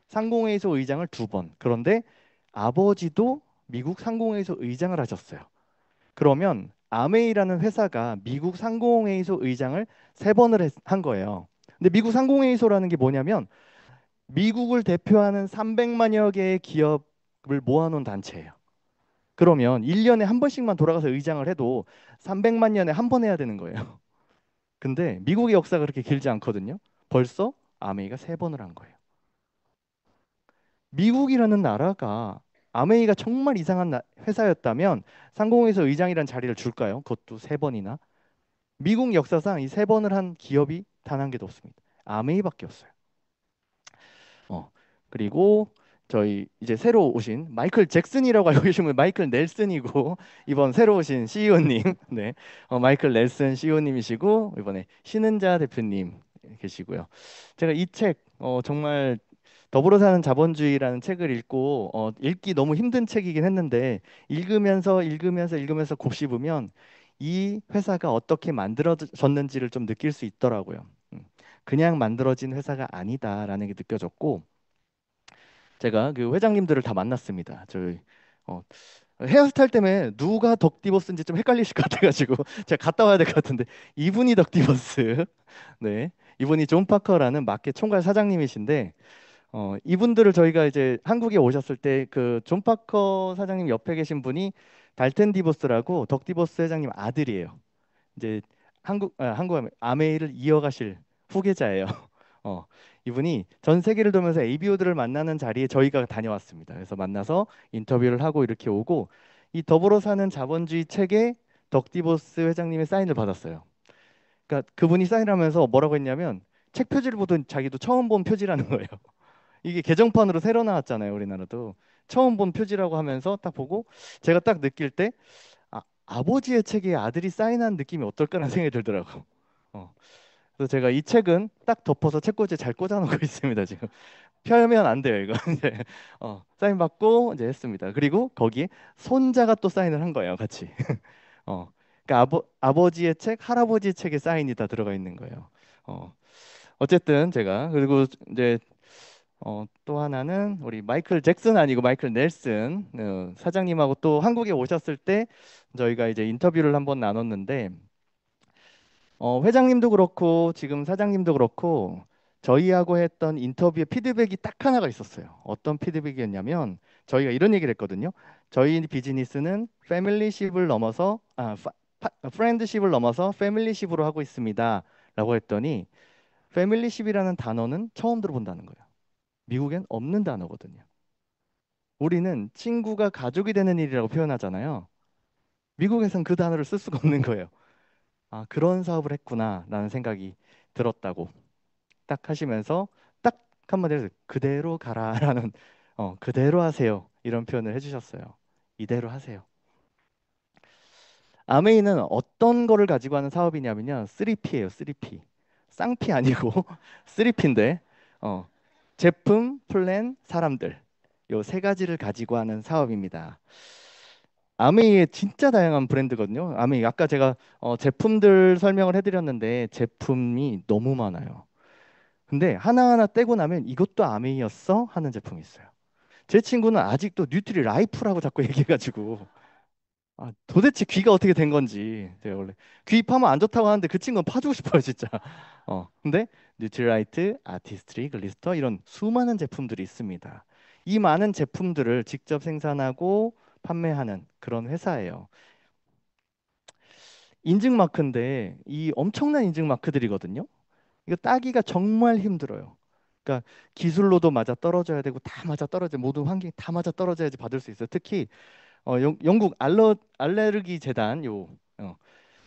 Speaker 1: 상공회의소 의장을 두 번. 그런데 아버지도 미국 상공회의소 의장을 하셨어요. 그러면 아메이라는 회사가 미국 상공회의소 의장을 세 번을 한 거예요. 근데 미국 상공회의소라는 게 뭐냐면 미국을 대표하는 300만여 개의 기업을 모아놓은 단체예요. 그러면 1년에 한 번씩만 돌아가서 의장을 해도 300만 년에 한 번 해야 되는 거예요. 근데 미국의 역사가 그렇게 길지 않거든요. 벌써 아메이가 세 번을 한 거예요. 미국이라는 나라가 아메이가 정말 이상한 회사였다면 상공회에서 의장이란 자리를 줄까요? 그것도 세 번이나. 미국 역사상 이 세 번을 한 기업이 단 한 개도 없습니다. 아메이밖에 없어요. 어, 그리고 저희 이제 새로 오신 마이클 잭슨이라고 알고 계시면 마이클 넬슨이고 이번 새로 오신 CEO님 네 마이클 넬슨 CEO님이시고 이번에 신은자 대표님 계시고요. 제가 이 책 정말 더불어 사는 자본주의라는 책을 읽고 읽기 너무 힘든 책이긴 했는데 읽으면서 곱씹으면 이 회사가 어떻게 만들어졌는지를 좀 느낄 수 있더라고요. 그냥 만들어진 회사가 아니다라는 게 느껴졌고 제가 그 회장님들을 다 만났습니다. 저희 어, 헤어스타일 때문에 누가 덕디버스인지 좀 헷갈리실 것 같아가지고 제가 갔다 와야 될 것 같은데 이분이 덕디버스, 네, 이분이 존 파커라는 마켓 총괄 사장님이신데 이분들을 저희가 이제 한국에 오셨을 때 그 존 파커 사장님 옆에 계신 분이 달텐 디버스라고 덕디버스 회장님 아들이에요. 이제 한국 아메이를 이어가실 후계자예요. 어, 이분이 전 세계를 돌면서 ABO들을 만나는 자리에 저희가 다녀왔습니다. 그래서 만나서 인터뷰를 하고 이렇게 오고 이 더불어 사는 자본주의 책에 덕디보스 회장님의 사인을 받았어요. 그러니까 그분이 사인하면서 뭐라고 했냐면 책 표지를 보던 자기도 처음 본 표지라는 거예요. 이게 개정판으로 새로 나왔잖아요, 우리나라도. 처음 본 표지라고 하면서 딱 보고 제가 딱 느낄 때 아버지의 책에 아들이 사인한 느낌이 어떨까라는 생각이 들더라고. 어. 그래서 제가 이 책은 딱 덮어서 책꽂이에 잘 꽂아놓고 있습니다, 지금. 펴면 안 돼요, 이거. 이제 사인 받고 이제 했습니다. 그리고 거기에 손자가 또 사인을 한 거예요, 같이. 그러니까 아버지의 책, 할아버지의 책에 사인이 다 들어가 있는 거예요. 어쨌든 제가 그리고 이제 또 하나는 우리 마이클 잭슨 아니고 마이클 넬슨 사장님하고 또 한국에 오셨을 때 저희가 이제 인터뷰를 한번 나눴는데 회장님도 그렇고 지금 사장님도 그렇고 저희하고 했던 인터뷰의 피드백이 딱 하나가 있었어요. 어떤 피드백이었냐면 저희가 이런 얘기를 했거든요. 저희 비즈니스는 패밀리십을 넘어서 프렌드십을 넘어서 패밀리십으로 하고 있습니다. 라고 했더니 패밀리십이라는 단어는 처음 들어본다는 거예요. 미국엔 없는 단어거든요. 우리는 친구가 가족이 되는 일이라고 표현하잖아요. 미국에선 그 단어를 쓸 수가 없는 거예요. 아, 그런 사업을 했구나라는 생각이 들었다고 딱 하시면서 딱 한마디로 그대로 가라라는 그대로 하세요. 이런 표현을 해주셨어요. 이대로 하세요. 아메이는 어떤 거를 가지고 하는 사업이냐면요. 3P예요. 3P. 쌍피 아니고 3P인데 제품, 플랜, 사람들. 요 세 가지를 가지고 하는 사업입니다. 아메이의 진짜 다양한 브랜드거든요. 아메이 아까 제가 제품들 설명을 해드렸는데 제품이 너무 많아요. 근데 하나하나 떼고 나면 이것도 아메이였어? 하는 제품이 있어요. 제 친구는 아직도 뉴트리 라이프라고 자꾸 얘기해가지고 도대체 귀가 어떻게 된 건지 제가 원래 귀 파면 안 좋다고 하는데 그 친구는 파주고 싶어요 진짜. 근데 뉴트리라이트, 아티스트리, 글리스터 이런 수많은 제품들이 있습니다. 이 많은 제품들을 직접 생산하고 판매하는 그런 회사예요. 인증 마크인데 이 엄청난 인증 마크들이거든요. 이거 따기가 정말 힘들어요. 그러니까 기술로도 맞아 떨어져야 되고 다 맞아 떨어져 모든 환경이 다 맞아 떨어져야지 받을 수 있어요. 특히 영국 알레르기 재단 어,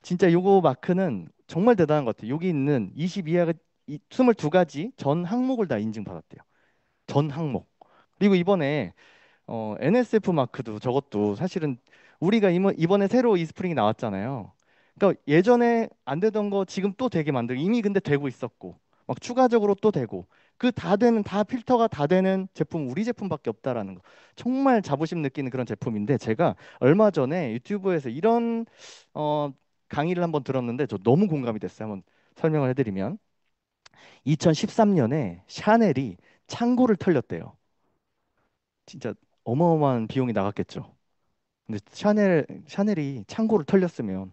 Speaker 1: 진짜 요거 마크는 정말 대단한 것 같아요. 여기 있는 22가 22가지 전 항목을 다 인증받았대요. 전 항목. 그리고 이번에 NSF 마크도 저것도 사실은 우리가 이번에 새로 이스프링이 나왔잖아요. 그러니까 예전에 안 되던 거 지금 또 되게 만들고 이미 근데 되고 있었고 막 추가적으로 또 되고 그 다 되는 다 필터가 다 되는 제품 우리 제품밖에 없다라는 거 정말 자부심 느끼는 그런 제품인데 제가 얼마 전에 유튜브에서 이런 어, 강의를 한번 들었는데 저 너무 공감이 됐어요. 한번 설명을 해드리면 2013년에 샤넬이 창고를 털렸대요. 진짜 어마어마한 비용이 나갔겠죠. 근데 샤넬이 창고를 털렸으면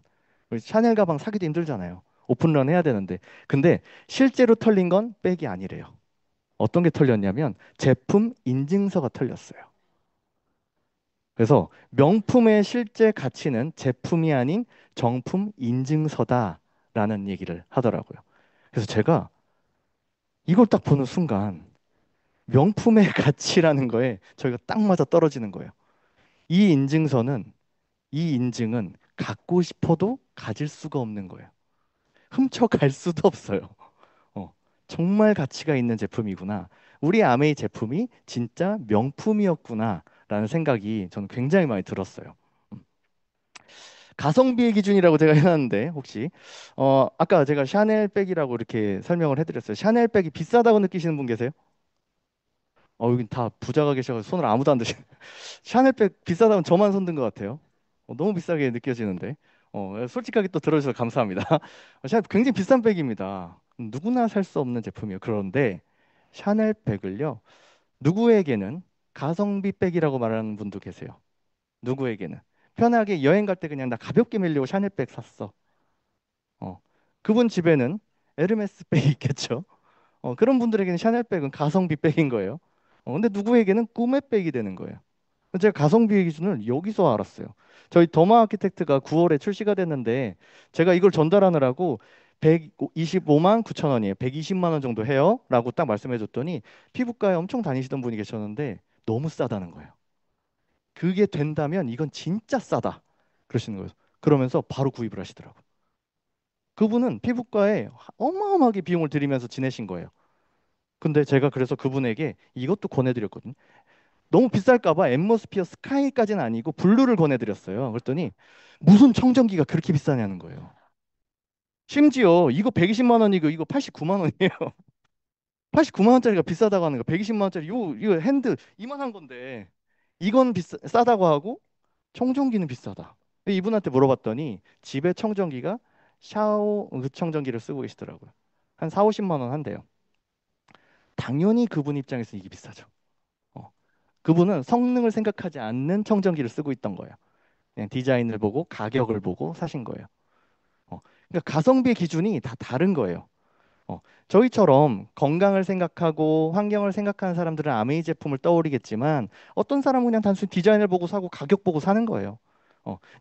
Speaker 1: 우리 샤넬 가방 사기도 힘들잖아요. 오픈런 해야 되는데. 근데 실제로 털린 건 백이 아니래요. 어떤 게 털렸냐면 제품 인증서가 털렸어요. 그래서 명품의 실제 가치는 제품이 아닌 정품 인증서다라는 얘기를 하더라고요. 그래서 제가 이걸 딱 보는 순간 명품의 가치라는 거에 저희가 딱 맞아 떨어지는 거예요. 이 인증서는 이 인증은 갖고 싶어도 가질 수가 없는 거예요. 훔쳐갈 수도 없어요. 어, 정말 가치가 있는 제품이구나. 우리 아메이 제품이 진짜 명품이었구나라는 생각이 저는 굉장히 많이 들었어요. 음. 가성비의 기준이라고 제가 해놨는데 혹시 아까 제가 샤넬 백이라고 이렇게 설명을 해드렸어요. 샤넬 백이 비싸다고 느끼시는 분 계세요? 여기 다 부자가 계셔서 손을 아무도 안 드시네. 샤넬백 비싸다면 저만 손든 것 같아요. 너무 비싸게 느껴지는데. 솔직하게 또 들어주셔서 감사합니다. 샤넬 굉장히 비싼 백입니다. 누구나 살 수 없는 제품이에요. 그런데 샤넬 백을요, 누구에게는 가성비 백이라고 말하는 분도 계세요. 누구에게는 편하게 여행 갈 때 그냥 나 가볍게 메려고 샤넬 백 샀어. 어, 그분 집에는 에르메스 백이 있겠죠. 그런 분들에게는 샤넬 백은 가성비 백인 거예요. 근데 누구에게는 꿈의 백이 되는 거예요. 제가 가성비의 기준을 여기서 알았어요. 저희 더마 아키텍트가 9월에 출시가 됐는데 제가 이걸 전달하느라고 125만 9천 원이에요. 120만 원 정도 해요. 라고 딱 말씀해 줬더니 피부과에 엄청 다니시던 분이 계셨는데 너무 싸다는 거예요. 그게 된다면 이건 진짜 싸다. 그러시는 거예요. 그러면서 바로 구입을 하시더라고요. 그분은 피부과에 어마어마하게 비용을 들이면서 지내신 거예요. 근데 제가 그래서 그분에게 이것도 권해드렸거든요. 너무 비쌀까 봐 앰모스피어 스카이까지는 아니고 블루를 권해드렸어요. 그랬더니 무슨 청정기가 그렇게 비싸냐는 거예요. 심지어 이거 120만 원이고 이거 89만 원이에요. 89만 원짜리가 비싸다고 하는 거. 120만 원짜리 이거 핸드 이만한 건데 이건 싸다고 하고 청정기는 비싸다. 이분한테 물어봤더니 집에 청정기가 샤오 그 청정기를 쓰고 계시더라고요. 한 4, 50만 원 한대요. 당연히 그분 입장에서 이게 비싸죠. 어. 그분은 성능을 생각하지 않는 청정기를 쓰고 있던 거예요. 그냥 디자인을 보고 가격을 보고 사신 거예요. 그러니까 가성비 기준이 다 다른 거예요. 저희처럼 건강을 생각하고 환경을 생각하는 사람들은 아메이 제품을 떠올리겠지만 어떤 사람은 그냥 단순히 디자인을 보고 사고 가격 보고 사는 거예요.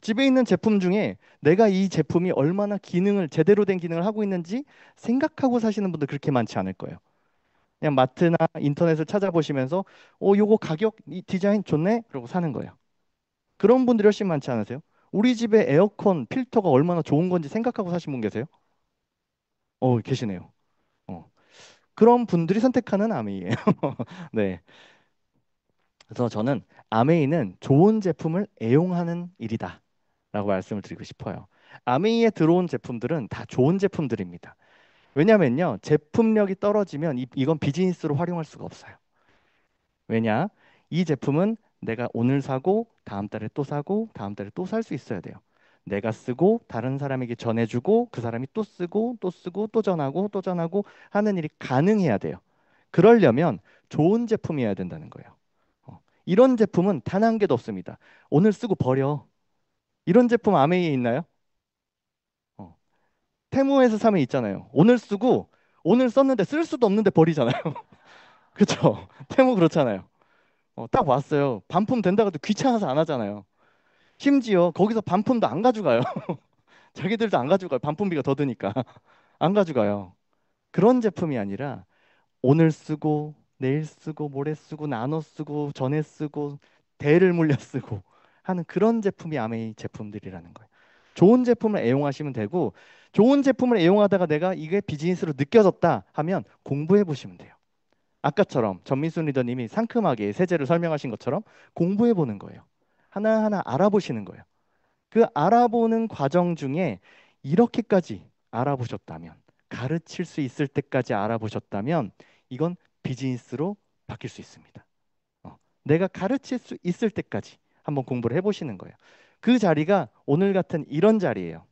Speaker 1: 집에 있는 제품 중에 내가 이 제품이 얼마나 기능을 제대로 된 기능을 하고 있는지 생각하고 사시는 분들 그렇게 많지 않을 거예요. 그냥 마트나 인터넷을 찾아보시면서 요거 가격, 이 디자인 좋네? 그러고 사는 거예요. 그런 분들이 훨씬 많지 않으세요? 우리 집에 에어컨 필터가 얼마나 좋은 건지 생각하고 사신 분 계세요? 계시네요. 어, 그런 분들이 선택하는 아메이에요. 네. 그래서 저는 아메이는 좋은 제품을 애용하는 일이다. 라고 말씀을 드리고 싶어요. 아메이에 들어온 제품들은 다 좋은 제품들입니다. 왜냐면요. 제품력이 떨어지면 이건 비즈니스로 활용할 수가 없어요. 왜냐? 이 제품은 내가 오늘 사고 다음 달에 또 사고 다음 달에 또 살 수 있어야 돼요. 내가 쓰고 다른 사람에게 전해주고 그 사람이 또 쓰고 또 쓰고 또 전하고 또 전하고 하는 일이 가능해야 돼요. 그러려면 좋은 제품이어야 된다는 거예요. 이런 제품은 단 한 개도 없습니다. 오늘 쓰고 버려. 이런 제품 아메이에 있나요? 어, 테무에서 사면 있잖아요. 오늘 쓰고 오늘 썼는데 쓸 수도 없는데 버리잖아요. 그렇죠? 테무 그렇잖아요. 딱 왔어요. 반품 된다고 해도 귀찮아서 안 하잖아요. 심지어 거기서 반품도 안 가져가요. 자기들도 안 가져가요. 반품비가 더 드니까. 안 가져가요. 그런 제품이 아니라 오늘 쓰고 내일 쓰고 모레 쓰고 나눠 쓰고 전에 쓰고 대를 물려 쓰고 하는 그런 제품이 아메이 제품들이라는 거예요. 좋은 제품을 애용하시면 되고 좋은 제품을 애용하다가 내가 이게 비즈니스로 느껴졌다 하면 공부해 보시면 돼요. 아까처럼 전민순 리더님이 상큼하게 세제를 설명하신 것처럼 공부해 보는 거예요. 하나하나 알아보시는 거예요. 그 알아보는 과정 중에 이렇게까지 알아보셨다면, 가르칠 수 있을 때까지 알아보셨다면, 이건 비즈니스로 바뀔 수 있습니다. 내가 가르칠 수 있을 때까지 한번 공부를 해보시는 거예요. 그 자리가 오늘 같은 이런 자리예요.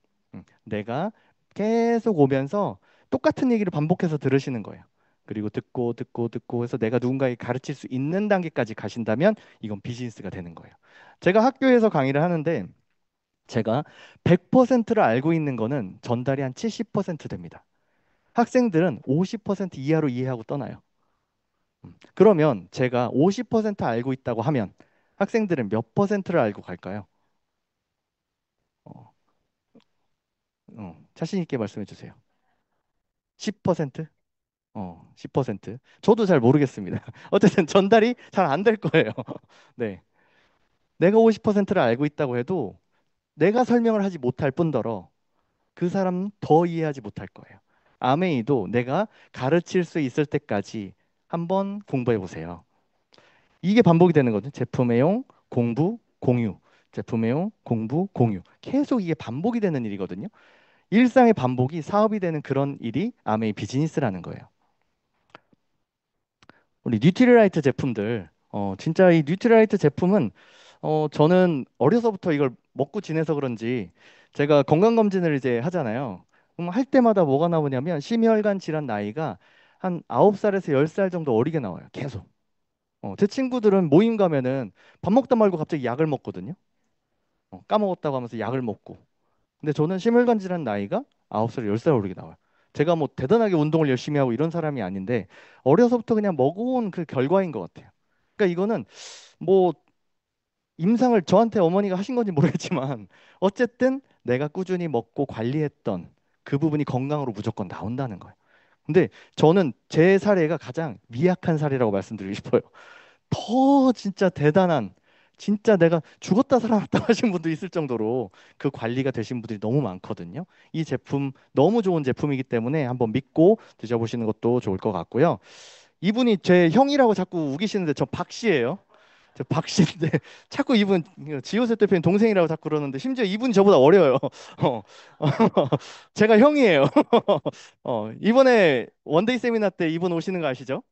Speaker 1: 내가 계속 오면서 똑같은 얘기를 반복해서 들으시는 거예요. 그리고 듣고 듣고 듣고 해서 내가 누군가에게 가르칠 수 있는 단계까지 가신다면 이건 비즈니스가 되는 거예요. 제가 학교에서 강의를 하는데 제가 100%를 알고 있는 거는 전달이 한 70% 됩니다. 학생들은 50% 이하로 이해하고 떠나요. 그러면 제가 50% 알고 있다고 하면 학생들은 몇 퍼센트를 알고 갈까요? 어, 자신 있게 말씀해 주세요. 10%? 10%. 저도 잘 모르겠습니다. 어쨌든 전달이 잘 안 될 거예요. 네. 내가 50%를 알고 있다고 해도 내가 설명을 하지 못할 뿐더러 그 사람은 더 이해하지 못할 거예요. 아메이도 내가 가르칠 수 있을 때까지 한번 공부해 보세요. 이게 반복이 되는 거죠. 제품 애용, 공부, 공유. 제품 애용, 공부, 공유. 계속 이게 반복이 되는 일이거든요. 일상의 반복이 사업이 되는 그런 일이 아메이 비즈니스라는 거예요. 우리 뉴트리라이트 제품들, 진짜 이 뉴트리라이트 제품은 저는 어려서부터 이걸 먹고 지내서 그런지 제가 건강검진을 이제 하잖아요. 그럼 할 때마다 뭐가 나오냐면 심혈관 질환 나이가 한 9살에서 10살 정도 어리게 나와요. 계속. 제 친구들은 모임 가면은 밥 먹다 말고 갑자기 약을 먹거든요. 까먹었다고 하면서 약을 먹고. 근데 저는 심혈관 질환 나이가 9살, 10살 어리게 나와요. 제가 뭐 대단하게 운동을 열심히 하고 이런 사람이 아닌데 어려서부터 그냥 먹어온 그 결과인 것 같아요. 그러니까 이거는 뭐 임상을 저한테 어머니가 하신 건지 모르겠지만 어쨌든 내가 꾸준히 먹고 관리했던 그 부분이 건강으로 무조건 나온다는 거예요. 근데 저는 제 사례가 가장 미약한 사례라고 말씀드리고 싶어요. 더 진짜 대단한 진짜 내가 죽었다 살아났다 하신 분도 있을 정도로 그 관리가 되신 분들이 너무 많거든요. 이 제품 너무 좋은 제품이기 때문에 한번 믿고 드셔보시는 것도 좋을 것 같고요. 이분이 제 형이라고 자꾸 우기시는데 저 박씨예요. 저 박씨인데 자꾸 이분 지호세 대표님 동생이라고 자꾸 그러는데 심지어 이분이 저보다 어려요. 어, 제가 형이에요. 이번에 원데이 세미나 때 이분 오시는 거 아시죠?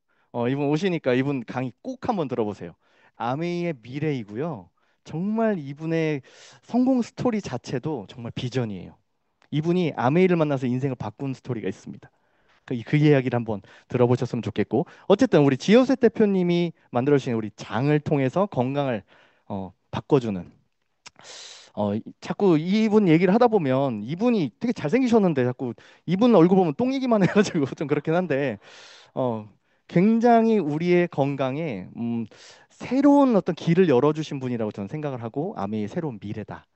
Speaker 1: 이분 오시니까 이분 강의 꼭 한번 들어보세요. 아메이의 미래이고요. 정말 이분의 성공 스토리 자체도 정말 비전이에요. 이분이 아메이를 만나서 인생을 바꾼 스토리가 있습니다. 그 이야기를 한번 들어보셨으면 좋겠고 어쨌든 우리 지효세 대표님이 만들어주신 우리 장을 통해서 건강을 바꿔주는 자꾸 이분 얘기를 하다 보면 이분이 되게 잘생기셨는데 자꾸 이분 얼굴 보면 똥 얘기만 해가지고 좀 그렇긴 한데 어, 굉장히 우리의 건강에 새로운 어떤 길을 열어주신 분이라고 저는 생각을 하고 아메이의 새로운 미래다.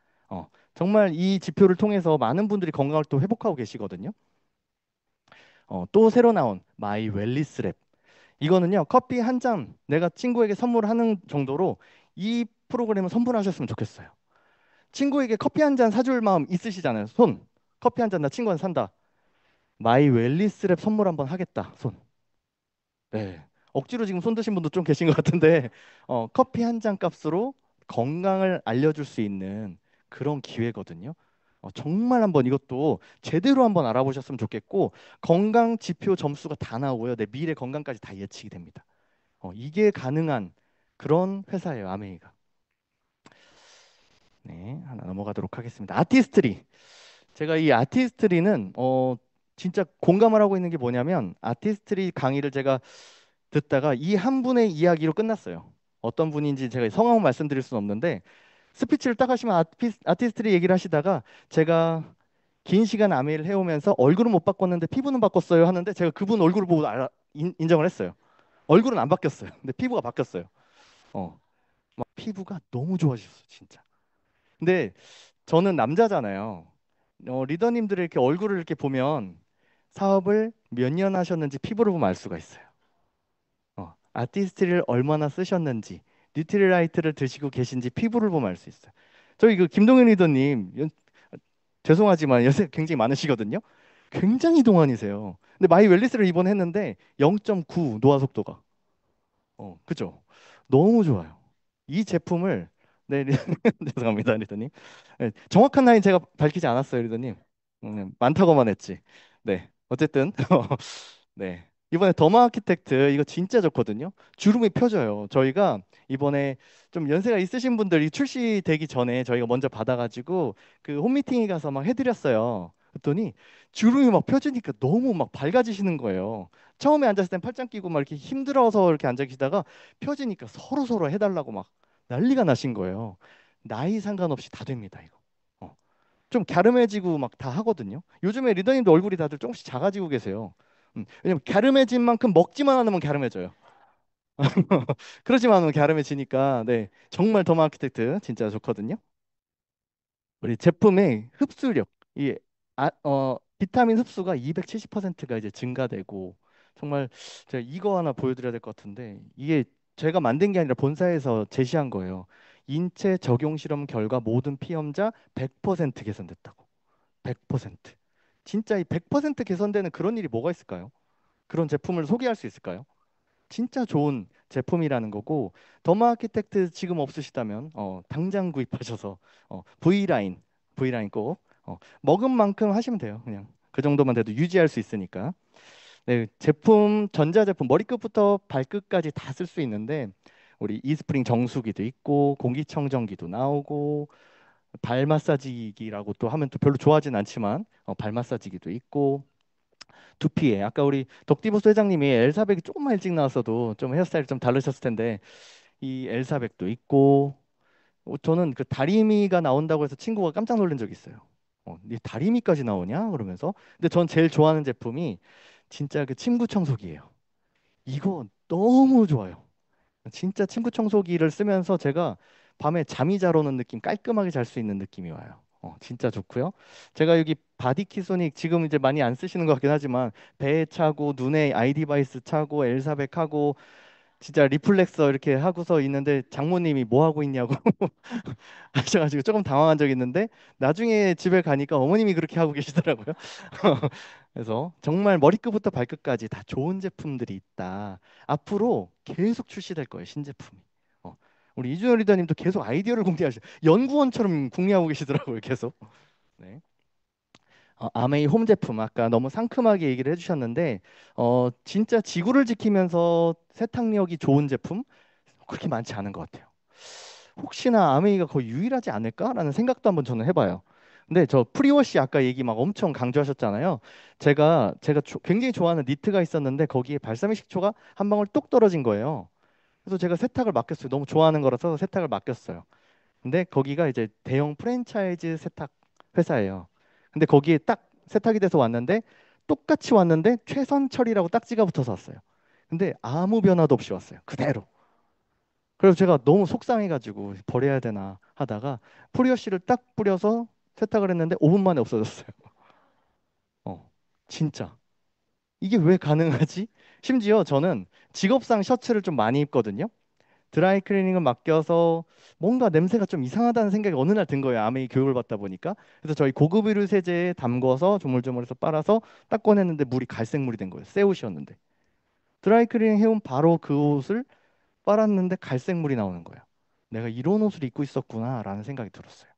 Speaker 1: 정말 이 지표를 통해서 많은 분들이 건강을 또 회복하고 계시거든요. 또 새로 나온 마이 웰리스 랩. 이거는요, 커피 한 잔 내가 친구에게 선물하는 정도로 이 프로그램을 선물하셨으면 좋겠어요. 친구에게 커피 한 잔 사줄 마음 있으시잖아요. 손. 커피 한 잔 나 친구한테 산다. 마이 웰리스랩 선물 한번 하겠다. 손. 네. 억지로 지금 손 드신 분도 좀 계신 것 같은데, 커피 한 잔 값으로 건강을 알려줄 수 있는 그런 기회거든요. 정말 한번 이것도 제대로 한번 알아보셨으면 좋겠고, 건강 지표 점수가 다 나오고요. 내 미래 건강까지 다 예측이 됩니다. 이게 가능한 그런 회사예요, 아메이가. 네, 하나 넘어가도록 하겠습니다. 아티스트리. 제가 이 아티스트리는 진짜 공감을 하고 있는 게 뭐냐면 아티스트리 강의를 제가 듣다가 이 한 분의 이야기로 끝났어요. 어떤 분인지 제가 성함은 말씀드릴 수는 없는데 스피치를 딱 하시면 아티스트리 얘기를 하시다가 제가 긴 시간 아메이를 해오면서 얼굴은 못 바꿨는데 피부는 바꿨어요 하는데 제가 그분 얼굴을 보고 인정을 했어요. 얼굴은 안 바뀌었어요. 근데 피부가 바뀌었어요. 어, 막 피부가 너무 좋아지셨어요, 진짜. 근데 저는 남자잖아요. 리더님들의 이렇게 얼굴을 이렇게 보면 사업을 몇 년 하셨는지 피부를 보면 알 수가 있어요. 아티스트를 얼마나 쓰셨는지, 뉴트리라이트를 드시고 계신지 피부를 보면 알 수 있어요. 저희 그 김동현 리더님, 죄송하지만 연세 굉장히 많으시거든요. 굉장히 동안이세요. 근데 마이 웰리스를 이번에 했는데 0.9 노화 속도가. 그죠? 너무 좋아요. 이 제품을 네, 죄송합니다, 리더님. 네, 정확한 나이 제가 밝히지 않았어요, 리더님. 많다고만 했지. 네, 어쨌든 네. 이번에 더마 아키텍트 이거 진짜 좋거든요. 주름이 펴져요. 저희가 이번에 좀 연세가 있으신 분들이 출시되기 전에 저희가 먼저 받아가지고 그 홈미팅에 가서 막 해드렸어요. 그랬더니 주름이 막 펴지니까 너무 막 밝아지시는 거예요. 처음에 앉았을 땐 팔짱 끼고 막 이렇게 힘들어서 이렇게 앉아 계시다가 펴지니까 서로 서로 해달라고 막 난리가 나신 거예요. 나이 상관없이 다 됩니다, 이거. 어. 좀 갸름해지고 막 다 하거든요. 요즘에 리더님도 얼굴이 다들 조금씩 작아지고 계세요. 왜냐면 갸름해진 만큼 먹지만 않으면 갸름해져요. 그러지만 않으면 갸름해지니까 네 정말 더마 아키텍트 진짜 좋거든요. 우리 제품의 흡수력, 비타민 흡수가 270%가 이제 증가되고 정말 제가 이거 하나 보여드려야 될 것 같은데 이게 제가 만든 게 아니라 본사에서 제시한 거예요. 인체 적용 실험 결과 모든 피험자 100% 개선됐다고. 100%. 진짜 이 100% 개선되는 그런 일이 뭐가 있을까요? 그런 제품을 소개할 수 있을까요? 진짜 좋은 제품이라는 거고 더마 아키텍트 지금 없으시다면 당장 구입하셔서 V라인 꼭 먹은 만큼 하시면 돼요. 그냥 그 정도만 돼도 유지할 수 있으니까. 네, 제품 전자제품 머리끝부터 발끝까지 다 쓸 수 있는데 우리 이스프링 정수기도 있고 공기청정기도 나오고 발 마사지기라고 또 하면 또 별로 좋아하진 않지만 발 마사지기도 있고 두피에 아까 우리 덕디보스 회장님이 엘사백이 조금만 일찍 나왔어도 좀 헤어스타일이 좀 다르셨을 텐데 이 엘사백도 있고 저는 그 다리미가 나온다고 해서 친구가 깜짝 놀란 적이 있어요. 이 다리미까지 나오냐? 그러면서 근데 전 제일 좋아하는 제품이 진짜 그 침구 청소기예요. 이거 너무 좋아요. 진짜 침구 청소기를 쓰면서 제가 밤에 잠이 잘 오는 느낌, 깔끔하게 잘 수 있는 느낌이 와요. 진짜 좋고요. 제가 여기 바디키소닉 지금 이제 많이 안 쓰시는 것 같긴 하지만 배에 차고 눈에 아이디바이스 차고 엘사백 하고 진짜 리플렉서 이렇게 하고서 있는데 장모님이 뭐 하고 있냐고 하셔가지고 조금 당황한 적이 있는데 나중에 집에 가니까 어머님이 그렇게 하고 계시더라고요. 그래서 정말 머리끝부터 발끝까지 다 좋은 제품들이 있다. 앞으로 계속 출시될 거예요, 신제품이. 우리 이준호 리더님도 계속 아이디어를 공개하시죠. 연구원처럼 궁리하고 계시더라고요, 계속. 네. 아메이 홈 제품 아까 너무 상큼하게 얘기를 해주셨는데 진짜 지구를 지키면서 세탁력이 좋은 제품 그렇게 많지 않은 것 같아요. 혹시나 아메이가 거의 유일하지 않을까라는 생각도 한번 저는 해봐요. 근데 저 프리워시 아까 얘기 막 엄청 강조하셨잖아요. 제가 굉장히 좋아하는 니트가 있었는데 거기에 발사믹 식초가 한 방울 뚝 떨어진 거예요. 그래서 제가 세탁을 맡겼어요. 너무 좋아하는 거라서 세탁을 맡겼어요. 근데 거기가 이제 대형 프랜차이즈 세탁 회사예요. 근데 거기에 딱 세탁이 돼서 왔는데 똑같이 왔는데 최선 처리라고 딱지가 붙어서 왔어요. 근데 아무 변화도 없이 왔어요. 그대로. 그래서 제가 너무 속상해가지고 버려야 되나 하다가 프리어씨를 딱 뿌려서 세탁을 했는데 5분 만에 없어졌어요. 어, 진짜. 이게 왜 가능하지? 심지어 저는 직업상 셔츠를 좀 많이 입거든요. 드라이 클리닝을 맡겨서 뭔가 냄새가 좀 이상하다는 생각이 어느 날 든 거예요. 아메이 교육을 받다 보니까. 그래서 저희 고급 의류 세제에 담궈서 조물조물해서 빨아서 딱 꺼냈는데 물이 갈색 물이 된 거예요. 새 옷이었는데. 드라이 클리닝 해온 바로 그 옷을 빨았는데 갈색 물이 나오는 거예요. 내가 이런 옷을 입고 있었구나라는 생각이 들었어요.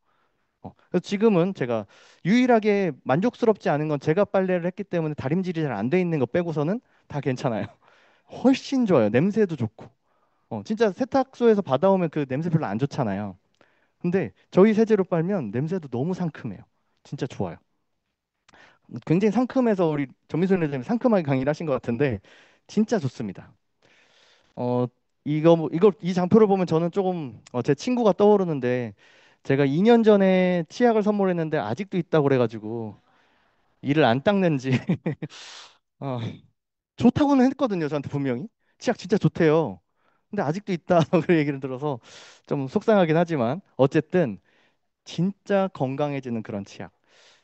Speaker 1: 그래서 지금은 제가 유일하게 만족스럽지 않은 건 제가 빨래를 했기 때문에 다림질이 잘 안 돼 있는 거 빼고서는 다 괜찮아요. 훨씬 좋아요. 냄새도 좋고. 진짜 세탁소에서 받아오면 그 냄새 별로 안 좋잖아요. 근데 저희 세제로 빨면 냄새도 너무 상큼해요. 진짜 좋아요. 굉장히 상큼해서 우리 전미술 회장님 상큼하게 강의를 하신 것 같은데 진짜 좋습니다. 어, 이 장표를 보면 저는 조금 제 친구가 떠오르는데 제가 2년 전에 치약을 선물했는데 아직도 있다고 그래가지고 이를 안 닦는지 어, 좋다고는 했거든요. 저한테 분명히 치약 진짜 좋대요. 근데 아직도 있다 그 얘기를 들어서 좀 속상하긴 하지만 어쨌든 진짜 건강해지는 그런 치약.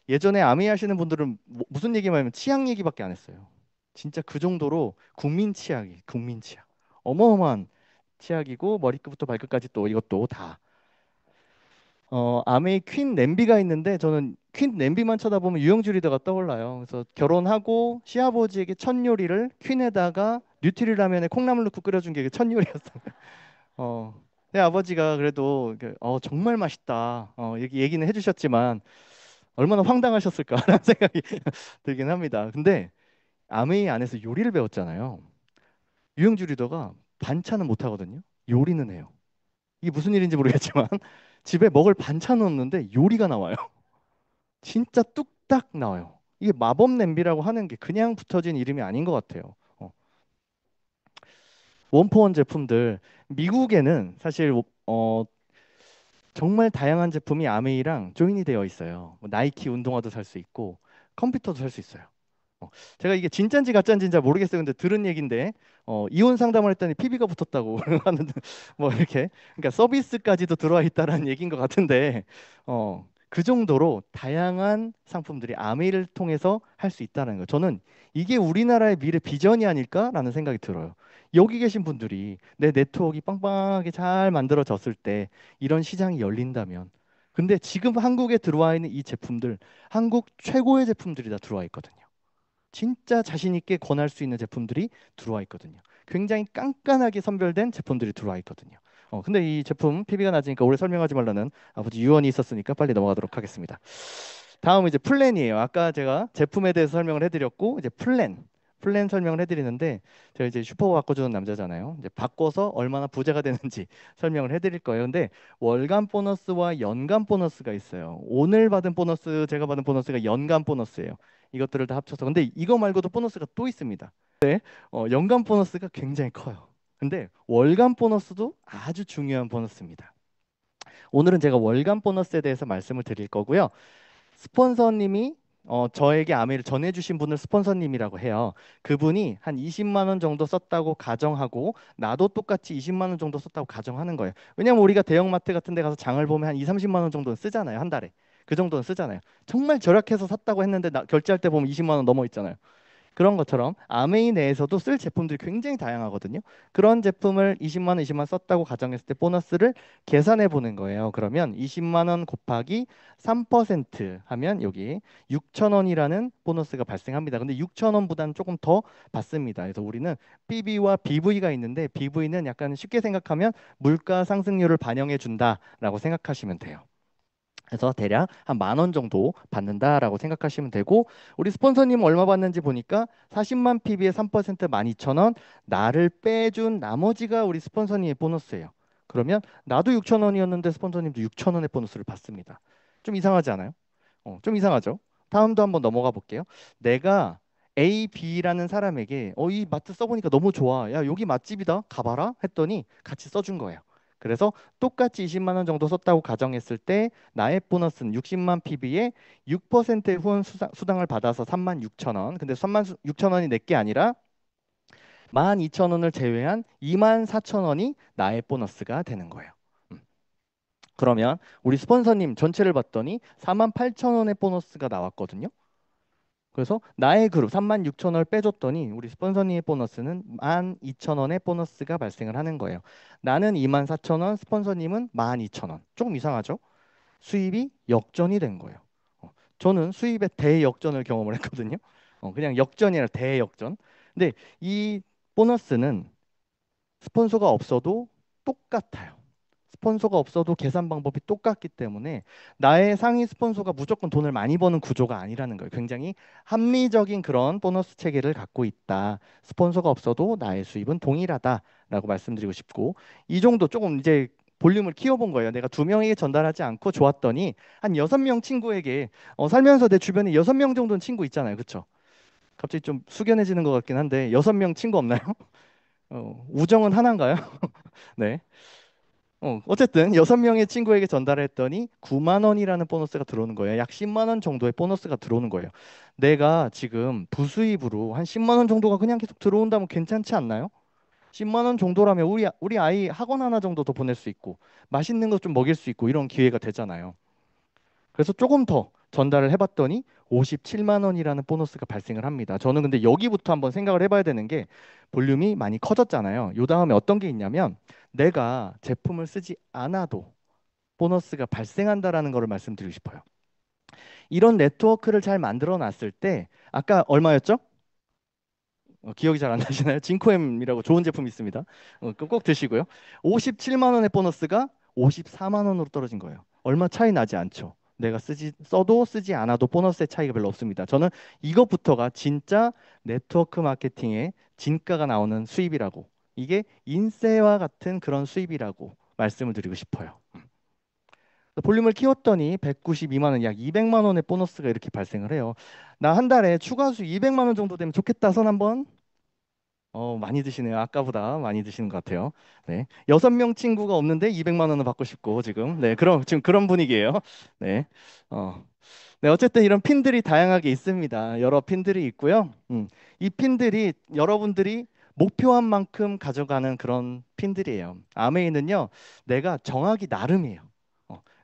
Speaker 1: 예전에 아미 하시는 분들은 무슨 얘기만 하면 치약 얘기밖에 안 했어요. 진짜 그 정도로 국민 치약이 국민 치약. 어마어마한 치약이고 머리끝부터 발끝까지 또 이것도 다. 아메이 퀸 냄비가 있는데 저는 퀸 냄비만 쳐다보면 유영주 리더가 떠올라요. 그래서 결혼하고 시아버지에게 첫 요리를 퀸에다가 뉴트리 라면에 콩나물 넣고 끓여준 게 첫 요리였어요. 어, 내 아버지가 그래도 정말 맛있다. 얘기는 해주셨지만 얼마나 황당하셨을까라는 생각이 들긴 합니다. 근데 아메이 안에서 요리를 배웠잖아요. 유영주 리더가 반찬은 못 하거든요. 요리는 해요. 이게 무슨 일인지 모르겠지만 집에 먹을 반찬은 없는데 요리가 나와요. 진짜 뚝딱 나와요. 이게 마법 냄비라고 하는 게 그냥 붙어진 이름이 아닌 것 같아요. 원포원 제품들 미국에는 사실 정말 다양한 제품이 아메이랑 조인이 되어 있어요. 뭐 나이키 운동화도 살 수 있고 컴퓨터도 살 수 있어요. 어, 제가 이게 진짠지 가짠지는 잘 모르겠어요. 근데 들은 얘긴데 이혼 상담을 했더니 PB가 붙었다고 하는데 뭐 이렇게 그러니까 서비스까지도 들어와 있다라는 얘기인 것 같은데 그 정도로 다양한 상품들이 아메이를 통해서 할 수 있다는 거. 저는 이게 우리나라의 미래 비전이 아닐까라는 생각이 들어요. 여기 계신 분들이 내 네트워크가 빵빵하게 잘 만들어졌을 때 이런 시장이 열린다면 근데 지금 한국에 들어와 있는 이 제품들 한국 최고의 제품들이 다 들어와 있거든요. 진짜 자신 있게 권할 수 있는 제품들이 들어와 있거든요. 굉장히 깐깐하게 선별된 제품들이 들어와 있거든요. 근데 이 제품 PB가 낮으니까 오래 설명하지 말라는 아버지 유언이 있었으니까 빨리 넘어가도록 하겠습니다. 다음은 이제 플랜이에요. 아까 제가 제품에 대해서 설명을 해드렸고 이제 플랜 설명을 해드리는데 제가 이제 슈퍼 바꿔주는 남자잖아요. 이제 바꿔서 얼마나 부자가 되는지 설명을 해드릴 거예요. 근데 월간 보너스와 연간 보너스가 있어요. 오늘 받은 보너스, 제가 받은 보너스가 연간 보너스예요. 이것들을 다 합쳐서. 근데 이거 말고도 보너스가 또 있습니다. 연간 보너스가 굉장히 커요. 근데 월간 보너스도 아주 중요한 보너스입니다. 오늘은 제가 월간 보너스에 대해서 말씀을 드릴 거고요. 스폰서님이 저에게 아메이를 전해주신 분을 스폰서님이라고 해요. 그분이 한 20만 원 정도 썼다고 가정하고 나도 똑같이 20만 원 정도 썼다고 가정하는 거예요. 왜냐면 우리가 대형마트 같은 데 가서 장을 보면 한 2, 30만 원 정도는 쓰잖아요. 한 달에. 그 정도는 쓰잖아요. 정말 절약해서 샀다고 했는데 결제할 때 보면 20만 원 넘어 있잖아요. 그런 것처럼 아메이 내에서도 쓸 제품들이 굉장히 다양하거든요. 그런 제품을 20만 원, 20만 원 썼다고 가정했을 때 보너스를 계산해 보는 거예요. 그러면 20만 원 곱하기 3% 하면 여기 6천 원이라는 보너스가 발생합니다. 근데 6천 원보다는 조금 더 받습니다. 그래서 우리는 PB와 BV가 있는데 BV는 약간 쉽게 생각하면 물가 상승률을 반영해 준다라고 생각하시면 돼요. 그래서 대략 한 10,000원 정도 받는다라고 생각하시면 되고 우리 스폰서님 얼마 받는지 보니까 40만 PB에 3% 12,000원 나를 빼준 나머지가 우리 스폰서님의 보너스예요. 그러면 나도 6,000원이었는데 스폰서님도 6,000원의 보너스를 받습니다. 좀 이상하지 않아요? 좀 이상하죠? 다음도 한번 넘어가 볼게요. 내가 A, B라는 사람에게 이 마트 써보니까 너무 좋아. 야, 여기 맛집이다. 가봐라. 했더니 같이 써준 거예요. 그래서 똑같이 20만 원 정도 썼다고 가정했을 때 나의 보너스는 60만 PB에 6%의 후원 수당을 받아서 3만 6천 원. 근데 3만 6천 원이 내 게 아니라 12,000원을 제외한 2만 4천 원이 나의 보너스가 되는 거예요. 음. 그러면 우리 스폰서님 전체를 봤더니 4만 8천 원의 보너스가 나왔거든요. 그래서 나의 그룹 36,000원을 빼줬더니 우리 스폰서님의 보너스는 12,000원의 보너스가 발생을 하는 거예요. 나는 24,000원, 스폰서님은 12,000원. 조금 이상하죠? 수입이 역전이 된 거예요. 저는 수입의 대역전을 경험을 했거든요. 그냥 역전이 아니라 대역전. 근데 이 보너스는 스폰서가 없어도 똑같아요. 스폰서가 없어도 계산 방법이 똑같기 때문에 나의 상위 스폰서가 무조건 돈을 많이 버는 구조가 아니라는 거예요. 굉장히 합리적인 그런 보너스 체계를 갖고 있다. 스폰서가 없어도 나의 수입은 동일하다라고 말씀드리고 싶고, 이 정도 조금 이제 볼륨을 키워본 거예요. 내가 두 명에게 전달하지 않고 좋았더니 한 6명 친구에게, 살면서 내 주변에 6명 정도는 친구 있잖아요. 그렇죠? 갑자기 좀 숙연해지는 것 같긴 한데 6명 친구 없나요? 우정은 하나인가요? 네. 어쨌든 6명의 친구에게 전달했더니 9만 원이라는 보너스가 들어오는 거예요. 약 10만 원 정도의 보너스가 들어오는 거예요. 내가 지금 부수입으로 한 10만 원 정도가 그냥 계속 들어온다면 괜찮지 않나요? 10만 원 정도라면 우리 아이 학원 하나 정도 더 보낼 수 있고 맛있는 것 좀 먹일 수 있고 이런 기회가 되잖아요. 그래서 조금 더 전달을 해봤더니 57만 원이라는 보너스가 발생을 합니다. 저는 근데 여기부터 한번 생각을 해봐야 되는 게 볼륨이 많이 커졌잖아요. 요 다음에 어떤 게 있냐면 내가 제품을 쓰지 않아도 보너스가 발생한다라는 것을 말씀드리고 싶어요. 이런 네트워크를 잘 만들어 놨을 때 아까 얼마였죠? 기억이 잘 안 나시나요? 진코엠이라고 좋은 제품이 있습니다. 꼭 드시고요. 57만 원의 보너스가 54만 원으로 떨어진 거예요. 얼마 차이 나지 않죠. 내가 써도 쓰지 않아도 보너스의 차이가 별로 없습니다. 저는 이것부터가 진짜 네트워크 마케팅의 진가가 나오는 수입이라고, 이게 인세와 같은 그런 수입이라고 말씀을 드리고 싶어요. 볼륨을 키웠더니 192만 원, 약 200만 원의 보너스가 이렇게 발생을 해요. 나 한 달에 추가 수 200만 원 정도 되면 좋겠다. 손 한번. 많이 드시네요. 아까보다 많이 드시는 것 같아요. 네. 6명 친구가 없는데 200만 원을 받고 싶고 지금. 네, 지금 그런 분위기예요. 네. 어. 네, 어쨌든 이런 핀들이 다양하게 있습니다. 여러 핀들이 있고요. 이 핀들이 여러분들이 목표한 만큼 가져가는 그런 핀들이에요. 아메이는요, 내가 정하기 나름이에요.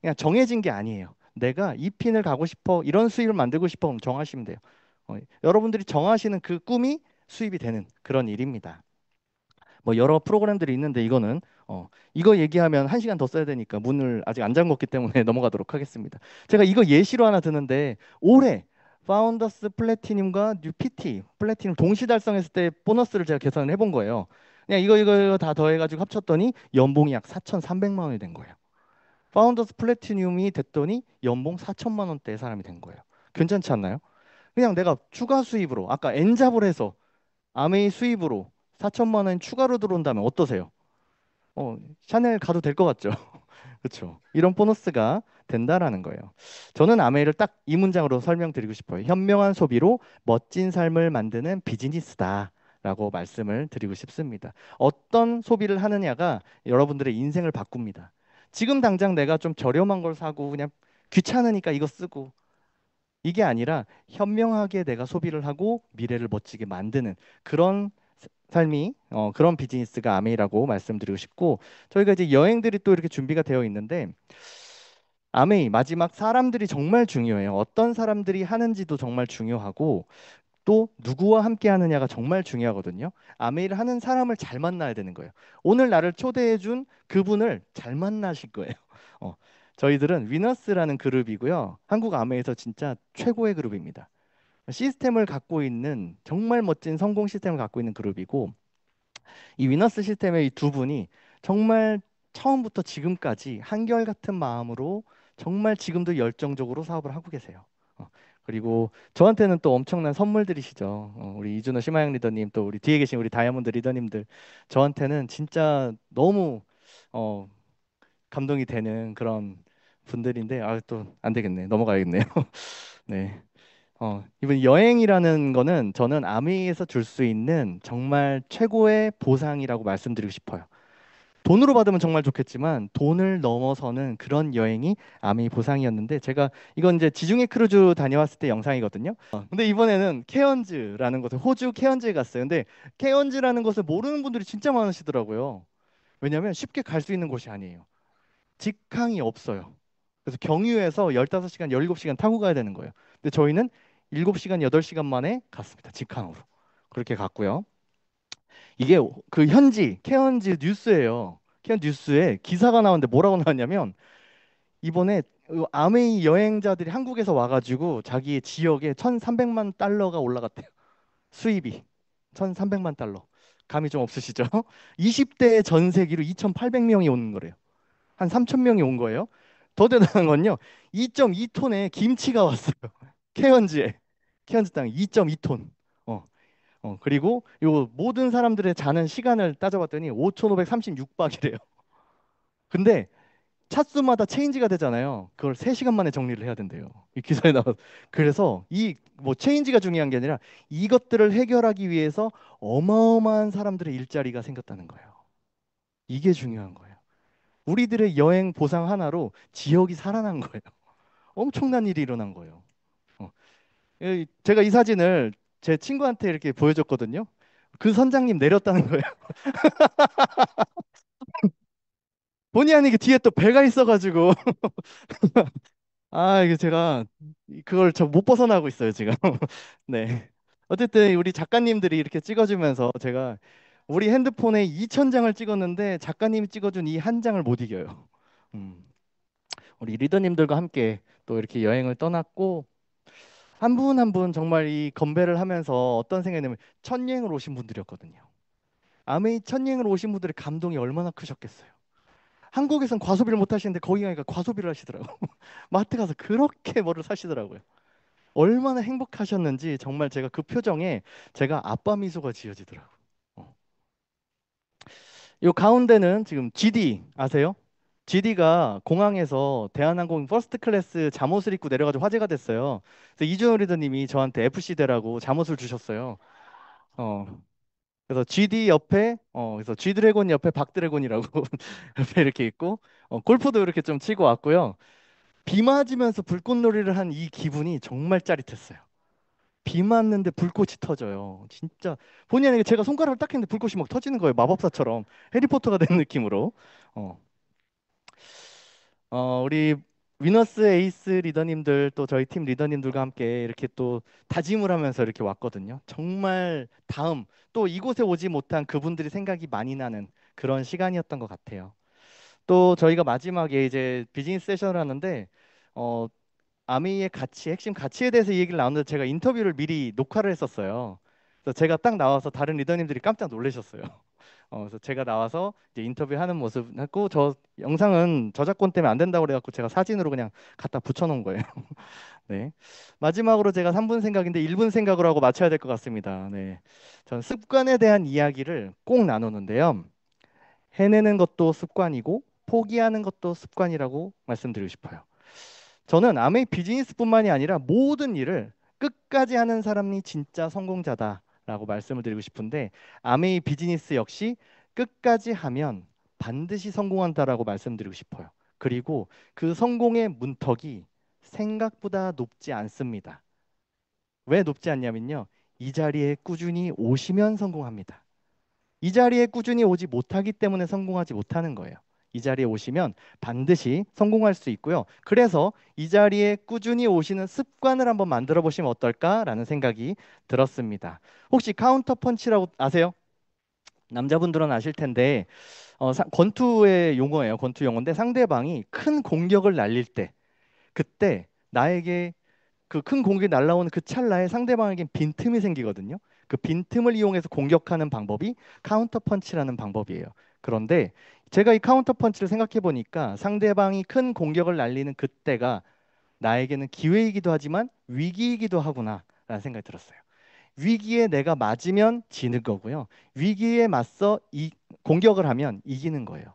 Speaker 1: 그냥 정해진 게 아니에요. 내가 이 핀을 가고 싶어, 이런 수입을 만들고 싶어, 그럼 정하시면 돼요. 여러분들이 정하시는 그 꿈이 수입이 되는 그런 일입니다. 뭐 여러 프로그램들이 있는데 이거 얘기하면 한 시간 더 써야 되니까 문을 아직 안 잠궜기 때문에 넘어가도록 하겠습니다. 제가 이거 예시로 하나 드는데 올해 파운더스 플래티늄과 뉴피티 플래티늄 동시 달성했을 때 보너스를 제가 계산을 해본 거예요. 그냥 이거 다 더해가지고 합쳤더니 연봉이 약 4,300만 원이 된 거예요. 파운더스 플래티늄이 됐더니 연봉 4천만 원대의 사람이 된 거예요. 괜찮지 않나요? 그냥 내가 추가 수입으로 아까 엔잡을 해서 아메이 수입으로 4천만 원 추가로 들어온다면 어떠세요? 샤넬 가도 될 것 같죠? 그렇죠. 이런 보너스가 된다라는 거예요. 저는 아메이를 딱 이 문장으로 설명드리고 싶어요. 현명한 소비로 멋진 삶을 만드는 비즈니스다라고 말씀을 드리고 싶습니다. 어떤 소비를 하느냐가 여러분들의 인생을 바꿉니다. 지금 당장 내가 좀 저렴한 걸 사고 그냥 귀찮으니까 이거 쓰고 이게 아니라 현명하게 내가 소비를 하고 미래를 멋지게 만드는 그런 삶이 그런 비즈니스가 아메이라고 말씀드리고 싶고, 저희가 이제 여행들이 또 이렇게 준비가 되어 있는데 아메이 마지막 사람들이 정말 중요해요. 어떤 사람들이 하는지도 정말 중요하고 또 누구와 함께 하느냐가 정말 중요하거든요. 아메이를 하는 사람을 잘 만나야 되는 거예요. 오늘 나를 초대해 준 그분을 잘 만나실 거예요. 어, 저희들은 위너스라는 그룹이고요. 한국 아메이에서 진짜 최고의 그룹입니다. 시스템을 갖고 있는 정말 멋진 성공 시스템을 갖고 있는 그룹이고, 이 위너스 시스템의 이 두 분이 정말 처음부터 지금까지 한결같은 마음으로 정말 지금도 열정적으로 사업을 하고 계세요. 그리고 저한테는 또 엄청난 선물들이시죠. 우리 이준호 심하영 리더님, 또 우리 뒤에 계신 우리 다이아몬드 리더님들, 저한테는 진짜 너무 어, 감동이 되는 그런 분들인데, 또 안 되겠네. 넘어가야겠네요. 네. 이번 여행이라는 거는 저는 아미에서 줄 수 있는 정말 최고의 보상이라고 말씀드리고 싶어요. 돈으로 받으면 정말 좋겠지만 돈을 넘어서는 그런 여행이 아미 보상이었는데, 제가 이건 이제 지중해 크루즈 다녀왔을 때 영상이거든요. 근데 이번에는 케언즈라는 곳에, 호주 케언즈에 갔어요. 근데 케언즈라는 곳을 모르는 분들이 진짜 많으시더라고요. 왜냐하면 쉽게 갈 수 있는 곳이 아니에요. 직항이 없어요. 그래서 경유해서 15시간, 17시간 타고 가야 되는 거예요. 근데 저희는 7시간, 8시간 만에 갔습니다. 직항으로. 그렇게 갔고요. 이게 그 현지, 케언즈 뉴스예요. 케언 뉴스에 기사가 나왔는데 뭐라고 나왔냐면 이번에 아메이 여행자들이 한국에서 와가지고 자기 지역에 1,300만 달러가 올라갔대요. 수입이 1,300만 달러. 감이 좀 없으시죠? 20대 전세기로 2,800명이 오는 거래요. 한 3,000명이 온 거예요. 더 대단한 건요. 2.2톤의 김치가 왔어요. 케언즈에. 케언즈 땅에 2.2톤. 그리고 요 모든 사람들의 자는 시간을 따져봤더니 5,536박이래요. 근데 차수마다 체인지가 되잖아요. 그걸 3시간 만에 정리를 해야 된대요. 이 기사에 나와. 그래서 이 뭐 체인지가 중요한 게 아니라 이것들을 해결하기 위해서 어마어마한 사람들의 일자리가 생겼다는 거예요. 이게 중요한 거예요. 우리들의 여행 보상 하나로 지역이 살아난 거예요. 엄청난 일이 일어난 거예요. 어. 제가 이 사진을 제 친구한테 이렇게 보여줬거든요. 그 선장님 내렸다는 거예요. 본의 아니게 뒤에 또 배가 있어가지고 아 이게 제가 그걸 저 못 벗어나고 있어요 지금. 네. 어쨌든 우리 작가님들이 이렇게 찍어주면서 제가 우리 핸드폰에 2,000장을 찍었는데 작가님이 찍어준 이 한 장을 못 이겨요. 음. 우리 리더님들과 함께 또 이렇게 여행을 떠났고 한 분 한 분 정말 이 건배를 하면서 어떤 생각이 냐면 첫 여행을 오신 분들이었거든요. 아메이 첫 여행을 오신 분들의 감동이 얼마나 크셨겠어요. 한국에선 과소비를 못 하시는데 거기 가니까 과소비를 하시더라고요. 마트 가서 그렇게 뭐를 사시더라고요. 얼마나 행복하셨는지 정말 제가 그 표정에 제가 아빠 미소가 지어지더라고요. 어. 요 가운데는 지금 GD 아세요? GD가 공항에서 대한항공 퍼스트 클래스 잠옷을 입고 내려가지고 화제가 됐어요. 그래서 이준호 리더님이 저한테 FC 대라고 잠옷을 주셨어요. 어. 그래서 GD 옆에 그래서 G 드래곤 옆에 박 드래곤이라고 옆에 이렇게 있고 골프도 이렇게 좀 치고 왔고요. 비 맞으면서 불꽃놀이를 한 이 기분이 정말 짜릿했어요. 비 맞는데 불꽃이 터져요. 진짜 본의 아니게 제가 손가락을 딱 했는데 불꽃이 막 터지는 거예요. 마법사처럼 해리포터가 된 느낌으로. 어, 우리 위너스 에이스 리더님들 또 저희 팀 리더님들과 함께 이렇게 또 다짐을 하면서 이렇게 왔거든요. 정말 다음 또 이곳에 오지 못한 그분들이 생각이 많이 나는 그런 시간이었던 것 같아요. 또 저희가 마지막에 이제 비즈니스 세션을 하는데 어, 아미의 가치, 핵심 가치에 대해서 이 얘기를 나눴는데 제가 인터뷰를 미리 녹화를 했었어요. 그래서 제가 딱 나와서 다른 리더님들이 깜짝 놀라셨어요. 그래서 제가 나와서 이제 인터뷰하는 모습 했고 저 영상은 저작권 때문에 안 된다고 그래갖고 제가 사진으로 그냥 갖다 붙여놓은 거예요. 네. 마지막으로 제가 3분 생각인데 1분 생각으로 하고 마쳐야 될 것 같습니다. 네. 전 습관에 대한 이야기를 꼭 나누는데요. 해내는 것도 습관이고 포기하는 것도 습관이라고 말씀드리고 싶어요. 저는 아메이 비즈니스뿐만이 아니라 모든 일을 끝까지 하는 사람이 진짜 성공자다라고 말씀을 드리고 싶은데 아메이 비즈니스 역시 끝까지 하면 반드시 성공한다라고 말씀드리고 싶어요. 그리고 그 성공의 문턱이 생각보다 높지 않습니다. 왜 높지 않냐면요. 이 자리에 꾸준히 오시면 성공합니다. 이 자리에 꾸준히 오지 못하기 때문에 성공하지 못하는 거예요. 이 자리에 오시면 반드시 성공할 수 있고요. 그래서 이 자리에 꾸준히 오시는 습관을 한번 만들어 보시면 어떨까라는 생각이 들었습니다. 혹시 카운터 펀치라고 아세요? 남자분들은 아실 텐데 권투의 용어예요. 권투 용어인데 상대방이 큰 공격을 날릴 때 그때 나에게 그 큰 공격이 날라오는 그 찰나에 상대방에겐 빈틈이 생기거든요. 그 빈틈을 이용해서 공격하는 방법이 카운터 펀치라는 방법이에요. 그런데 제가 이 카운터 펀치를 생각해 보니까 상대방이 큰 공격을 날리는 그때가 나에게는 기회이기도 하지만 위기이기도 하구나라는 생각이 들었어요. 위기에 내가 맞으면 지는 거고요. 위기에 맞서 공격을 하면 이기는 거예요.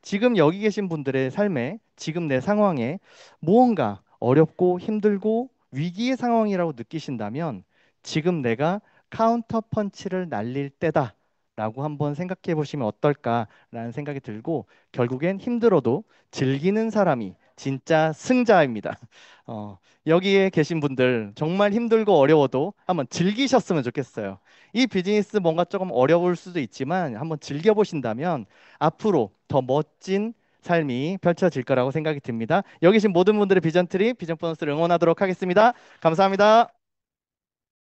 Speaker 1: 지금 여기 계신 분들의 삶에 지금 내 상황에 무언가 어렵고 힘들고 위기의 상황이라고 느끼신다면 지금 내가 카운터 펀치를 날릴 때다라고 한번 생각해 보시면 어떨까라는 생각이 들고 결국엔 힘들어도 즐기는 사람이 진짜 승자입니다. 여기에 계신 분들 정말 힘들고 어려워도 한번 즐기셨으면 좋겠어요. 이 비즈니스 뭔가 조금 어려울 수도 있지만 한번 즐겨보신다면 앞으로 더 멋진 삶이 펼쳐질 거라고 생각이 듭니다. 여기 계신 모든 분들의 비전 트립, 비전 보너스를 응원하도록 하겠습니다. 감사합니다.